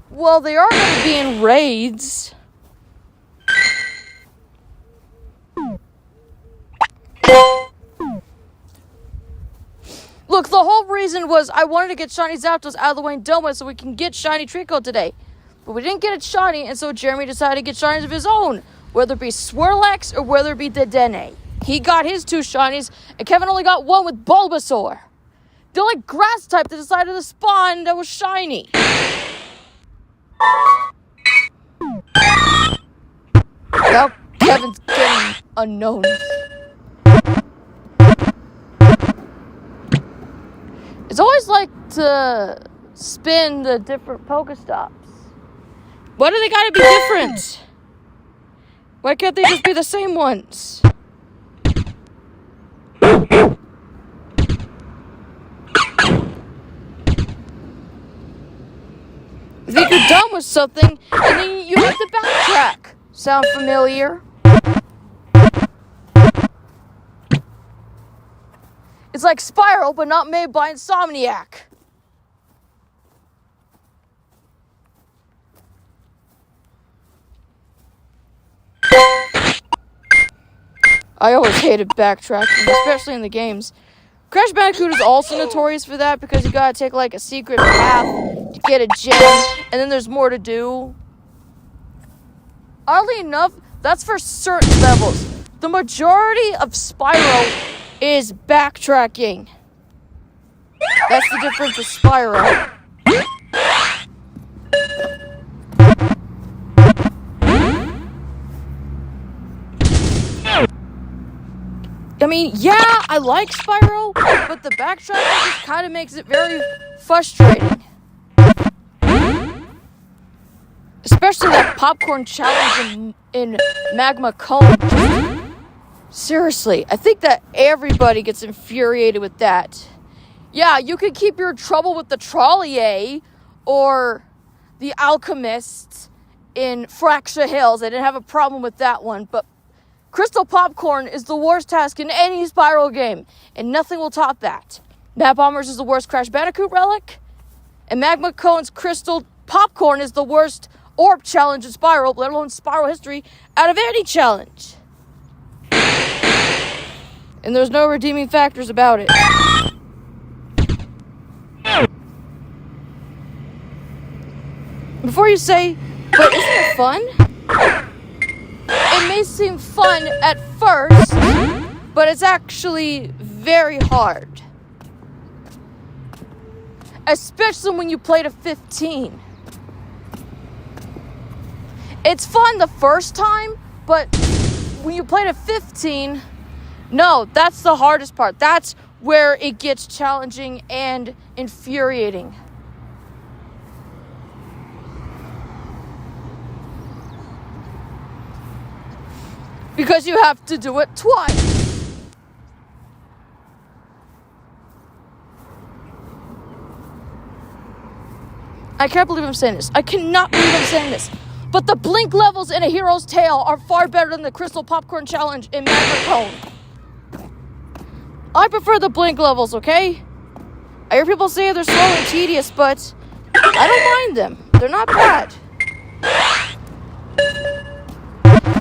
[SPEAKER 1] Well, they are going to be in raids. Look, the whole reason was I wanted to get Shiny Zapdos out of the way and done with so we can get Shiny Trico today. But we didn't get it Shiny, and so Jeremy decided to get Shinies of his own. Whether it be Swirlax or whether it be Dedenne. He got his 2 Shinies, and Kevin only got 1 with Bulbasaur. The only grass type that decided to spawn that was shiny. Now Kevin's getting unknowns. It's always like to spin the different Pokestops. Why do they gotta be different? Why can't they just be the same ones? I think you're done with something, and then you have to backtrack. Sound familiar? It's like Spiral, but not made by Insomniac. I always hated backtracking, especially in the games. Crash Bandicoot is also notorious for that because you gotta take like a secret path to get a gem, and then there's more to do. Oddly enough, that's for certain levels. The majority of Spyro is backtracking. That's the difference with Spyro. I mean, yeah, I like Spyro, but the backtracking just kind of makes it very frustrating. Especially that popcorn challenge in Magma Cone. Seriously, I think that everybody gets infuriated with that. Yeah, you could keep your trouble with the Trollier or the Alchemist in Fracture Hills. I didn't have a problem with that one, but Crystal Popcorn is the worst task in any Spyro game, and nothing will top that. Mad Bombers is the worst Crash Bandicoot relic, and Magma Cone's Crystal Popcorn is the worst Orb challenge in Spyro, let alone Spyro history, out of any challenge. And there's no redeeming factors about it. Before you say, but isn't it fun? It may seem fun at first, but it's actually very hard. Especially when you play to 15. It's fun the first time, but when you play to 15, no, that's the hardest part. That's where it gets challenging and infuriating. Because you have to do it twice. I can't believe I'm saying this. I cannot believe I'm saying this. But the blink levels in A Hero's Tale are far better than the Crystal Popcorn Challenge in Magma Cone. I prefer the blink levels, okay? I hear people say they're slow and tedious, but I don't mind them. They're not bad.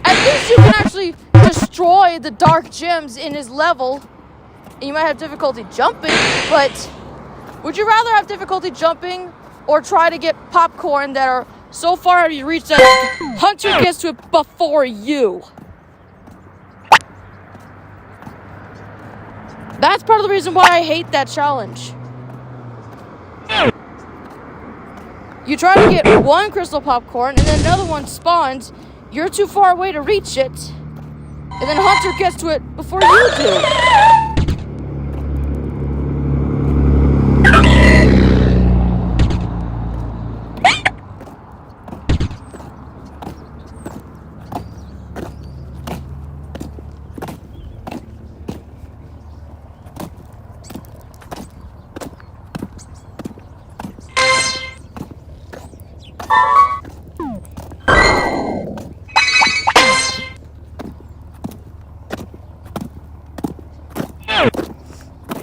[SPEAKER 1] At least you can actually destroy the dark gems in his level. And you might have difficulty jumping, but would you rather have difficulty jumping or try to get popcorn that are so far out of your reach that Hunter gets to it before you? That's part of the reason why I hate that challenge. You try to get one crystal popcorn and then another one spawns. You're too far away to reach it. And then Hunter gets to it before you do.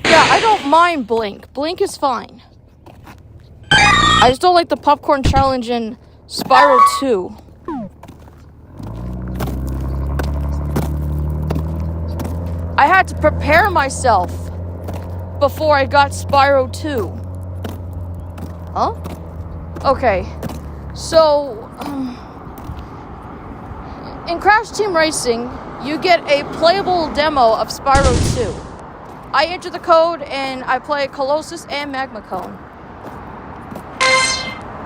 [SPEAKER 1] Yeah, I don't mind Blink. Blink is fine. I just don't like the popcorn challenge in Spyro 2. I had to prepare myself before I got Spyro 2. Huh? Okay. So, in Crash Team Racing, you get a playable demo of Spyro 2. I enter the code and I play Kalos and Magma Cone.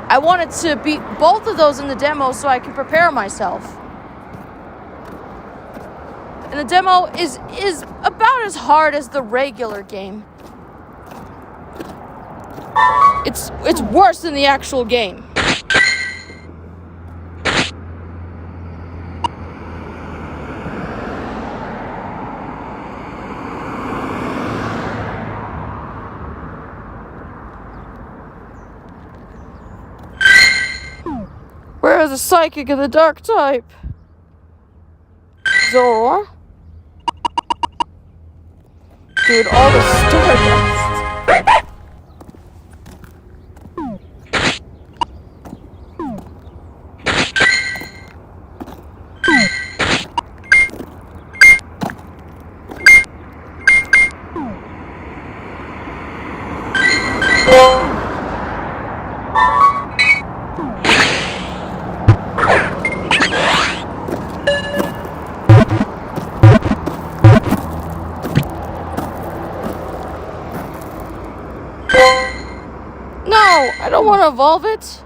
[SPEAKER 1] I wanted to beat both of those in the demo so I can prepare myself. And the demo is about as hard as the regular game. It's worse than the actual game. Where is the psychic and the dark type? Zora? Dude, all the stardust. No, I don't want to evolve it.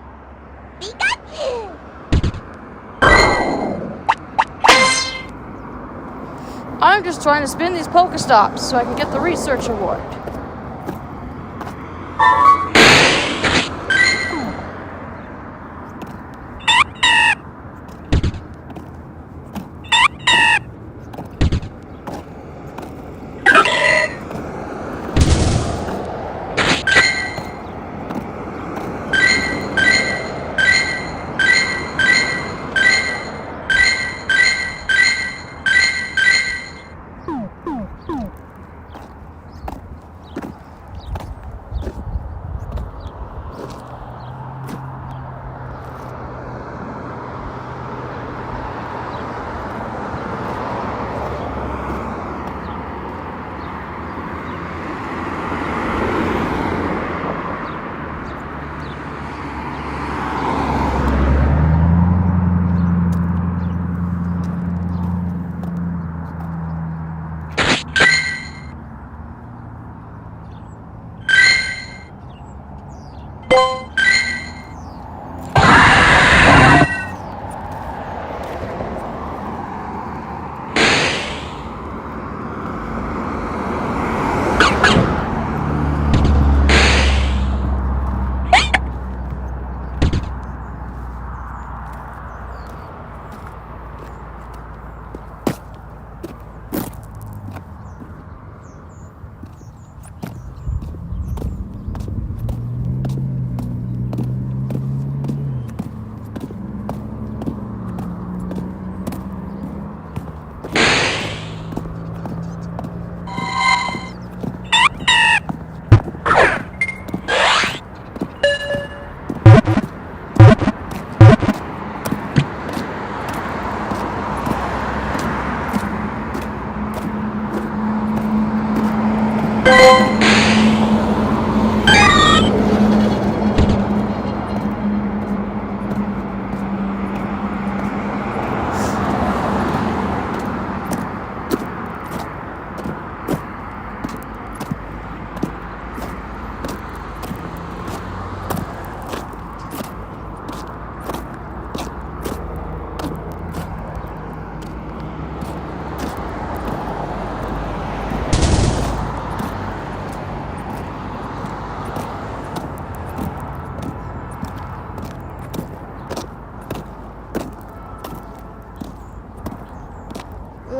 [SPEAKER 1] I'm just trying to spin these Pokestops so I can get the research award.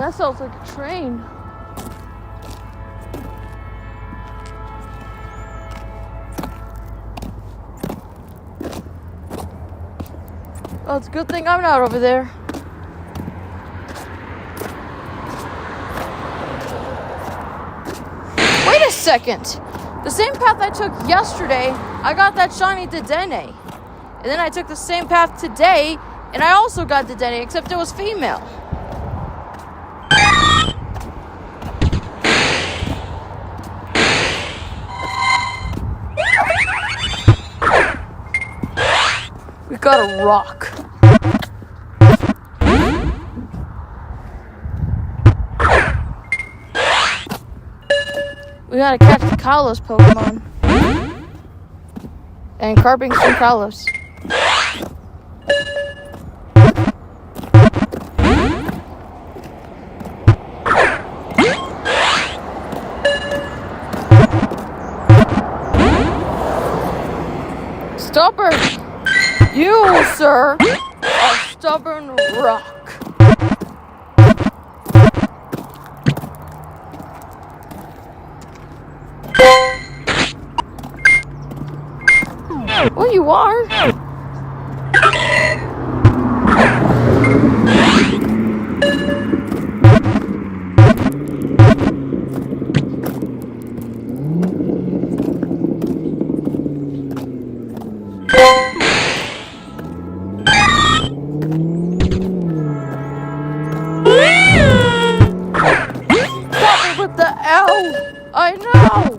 [SPEAKER 1] that sounds like a train. Oh, it's a good thing I'm not over there. Wait a second. The same path I took yesterday, I got that shiny Dedenne. And then I took the same path today, and I also got Dedenne, except it was female. We got a rock. We gotta catch the Kalos Pokemon. And carvings from Kalos. Stubborn! You, sir, are stubborn rock. Well, you are. Stop it with the L. I know.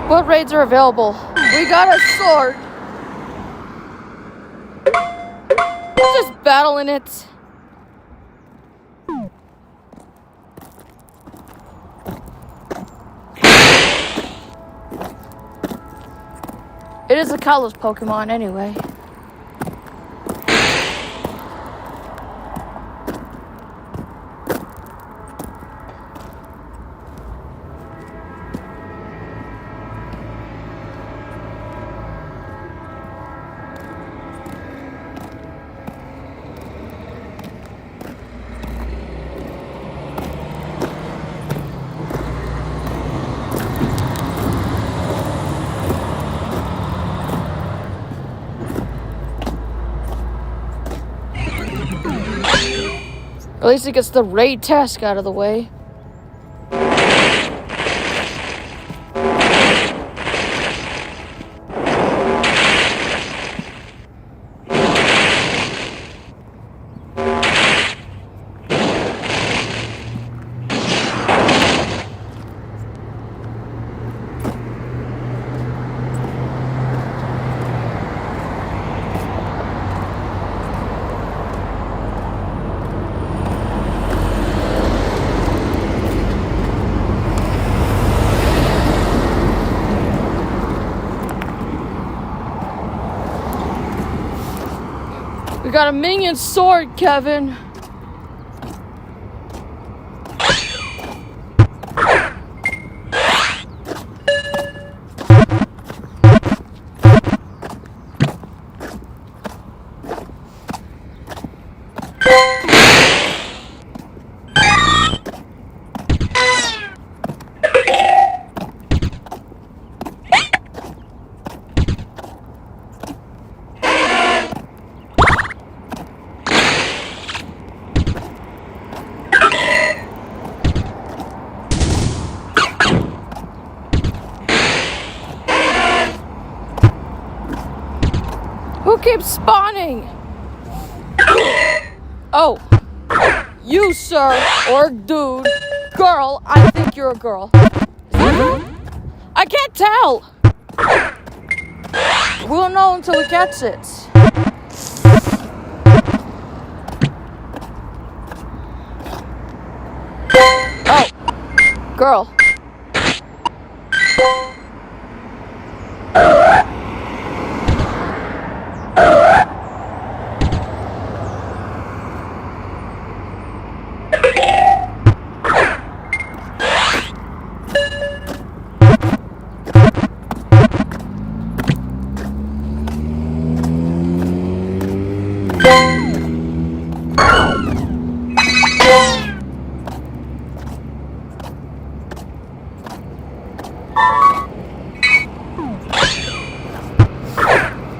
[SPEAKER 1] What raids are available? We got a sword. Just battling it. It is a Kalos Pokemon anyway. At least it gets the raid task out of the way. We got a Minion sword, Kevin. Who keeps spawning? Oh, you, sir, or dude, girl, I think you're a girl. Is that a girl? I can't tell. We'll know until he gets it. Oh, girl.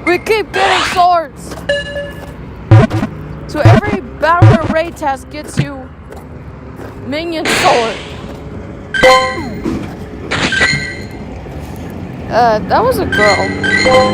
[SPEAKER 1] We keep getting swords. So every battle in a raid task gets you Minion sword. That was a girl.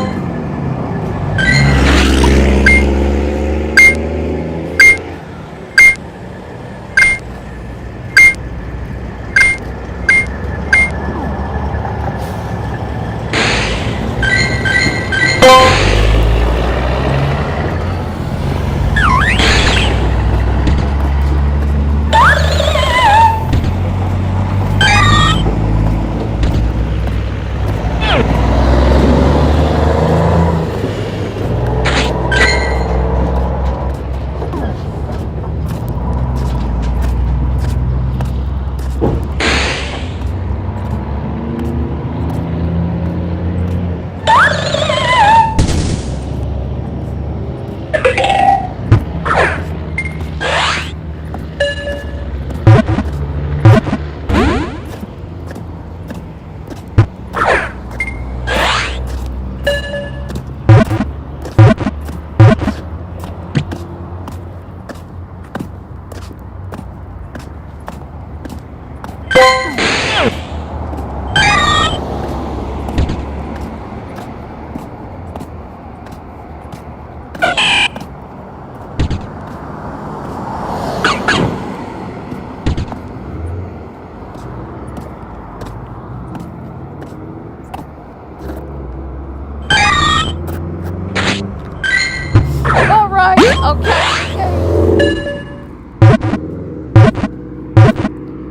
[SPEAKER 1] Okay.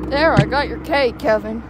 [SPEAKER 1] There, I got your cake, Kevin.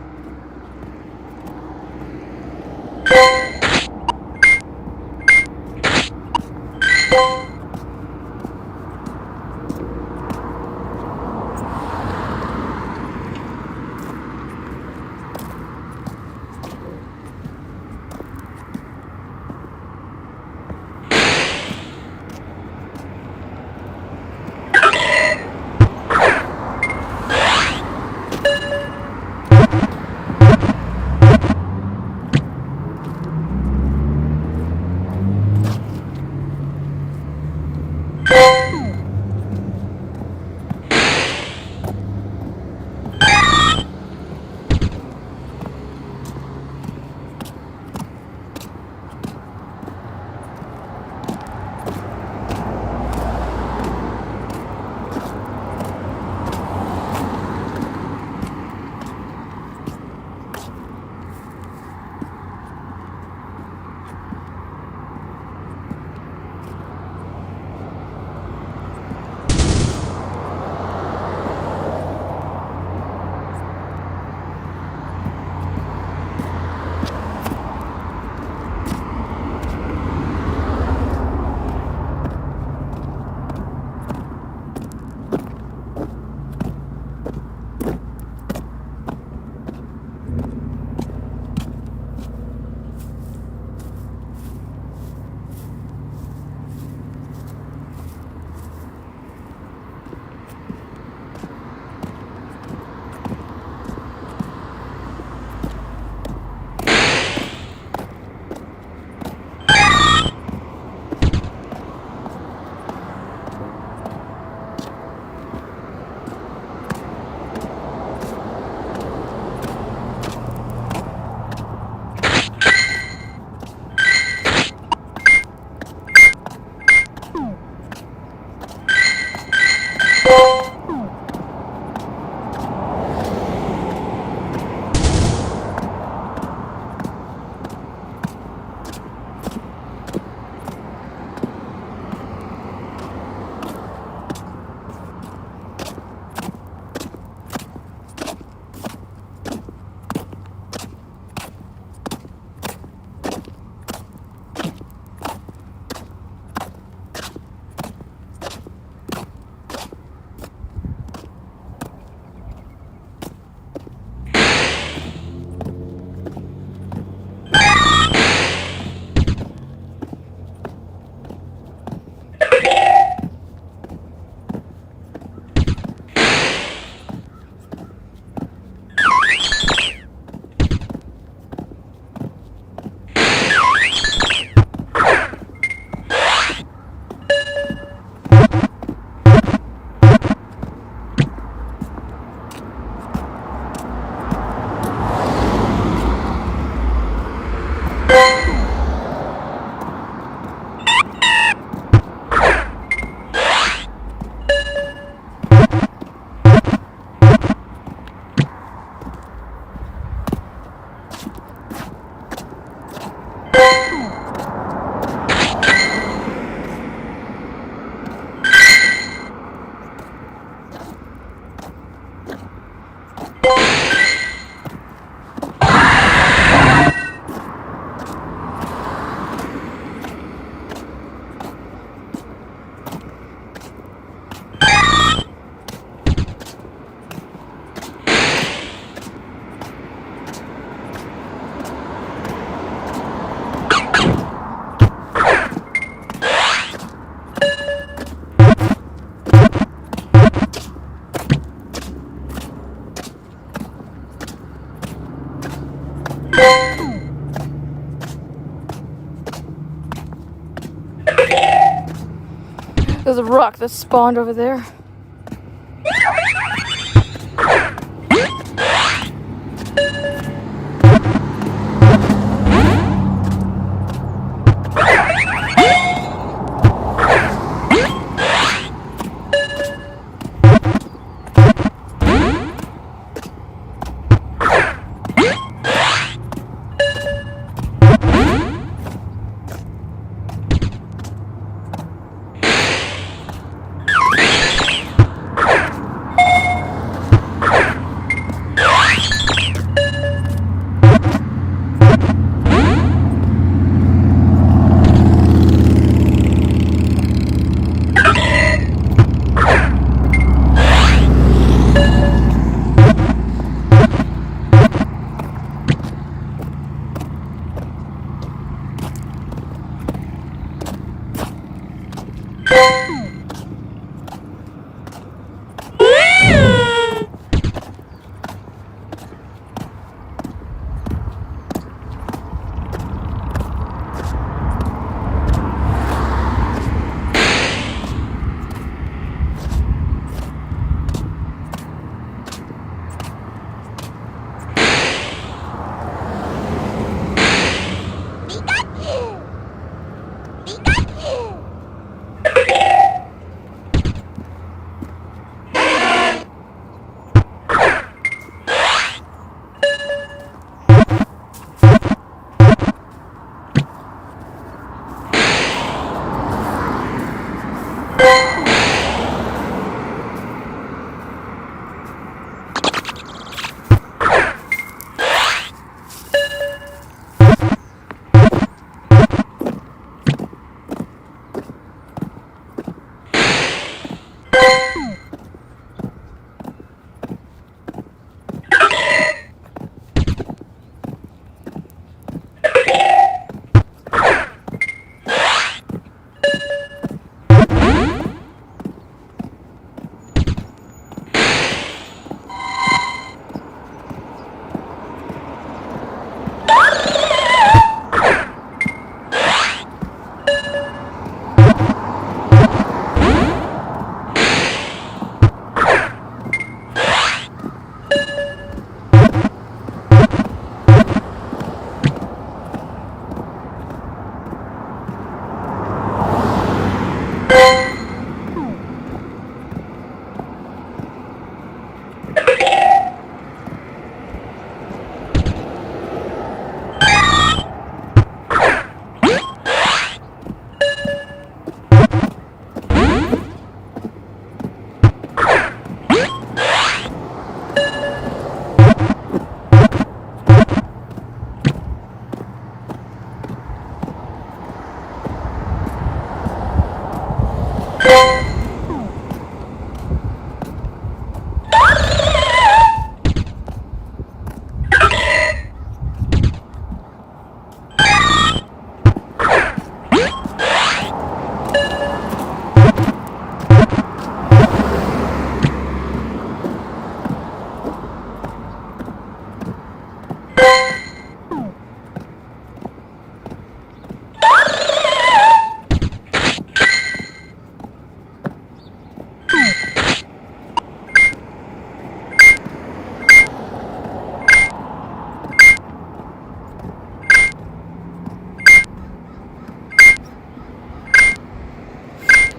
[SPEAKER 1] There's a rock that spawned over there.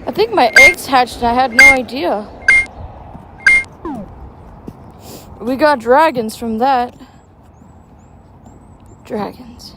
[SPEAKER 1] I think my eggs hatched and I had no idea. We got dragons from that. Dragons.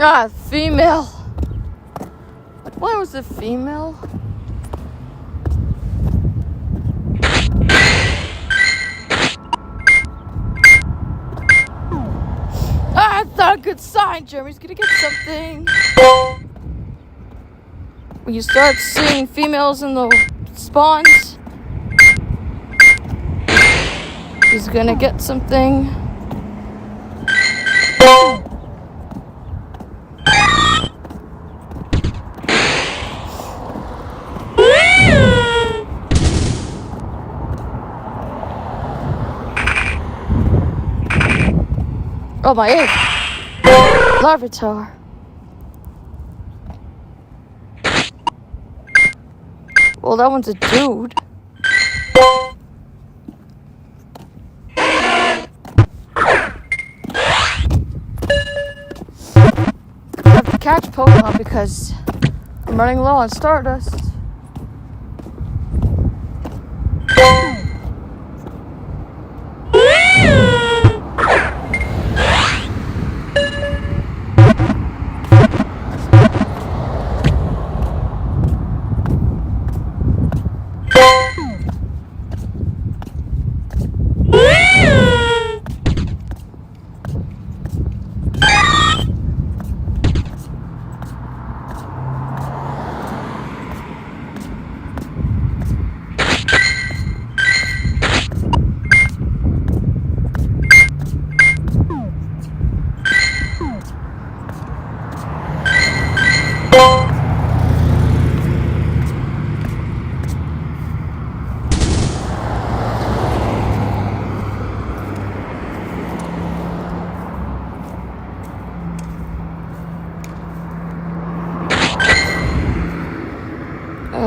[SPEAKER 1] Ah, female. Why was it female? Ah, that's not a good sign. Jeremy's gonna get something. When you start seeing females in the spawns, he's gonna get something. Oh, my egg. Larvitar. Well, that one's a dude. I have to catch Pokemon because I'm running low on Stardust.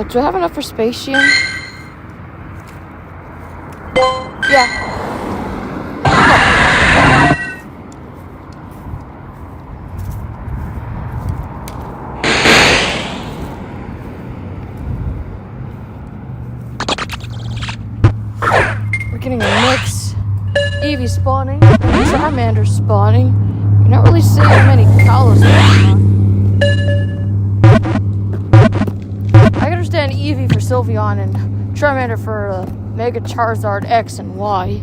[SPEAKER 1] Do I have enough for Spatium? Yeah. We're getting a mix. Eevee spawning, Charmander spawning. You're not really seeing many Kalos Pokemon. I understand Eevee for Sylveon and Charmander for Mega Charizard X and Y.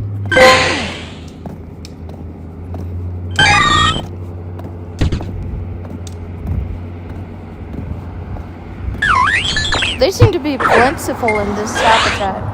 [SPEAKER 1] They seem to be plentiful in this habitat.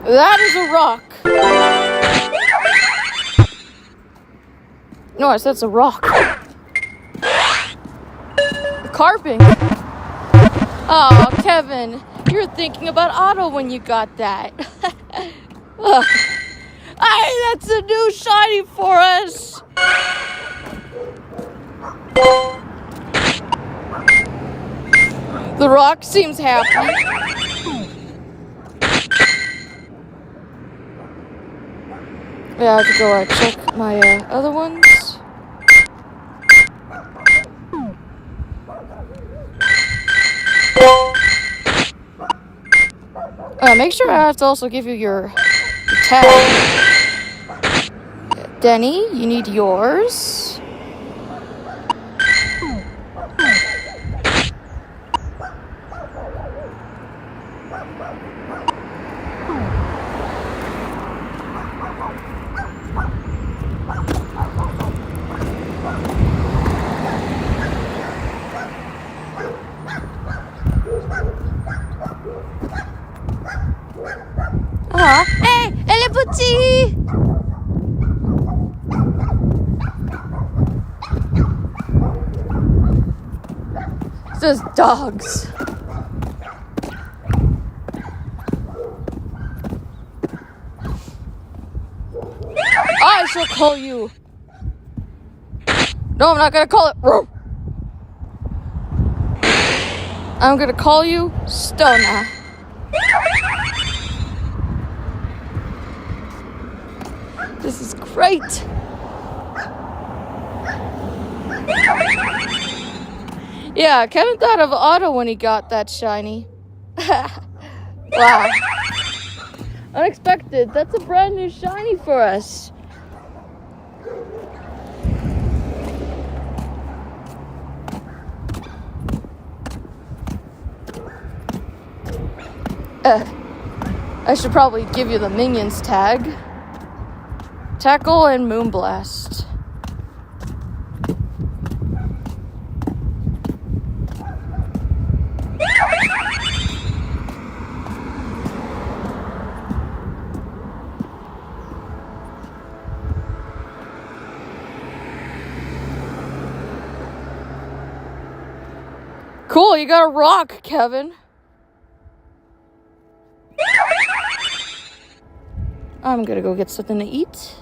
[SPEAKER 1] That is a rock. No, I said it's a rock. carping. Oh, Kevin, you were thinking about Otto when you got that. Hey, that's a new shiny for us. The Rock seems happy. Yeah, I have to go check my other ones. Make sure I have to also give you your tag. Denny, you need yours. Hey, elle petit. Just dogs. I shall call you. No, I'm not gonna call it. I'm gonna call you Stona. This is great. Yeah, Kevin thought of Otto when he got that shiny. Wow. Unexpected. That's a brand new shiny for us. I should probably give you the Minions tag. Tackle and Moonblast. Cool, you got a rock, Kevin. I'm gonna go get something to eat.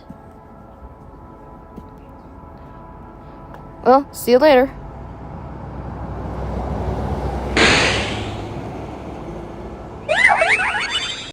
[SPEAKER 1] Well, see you later.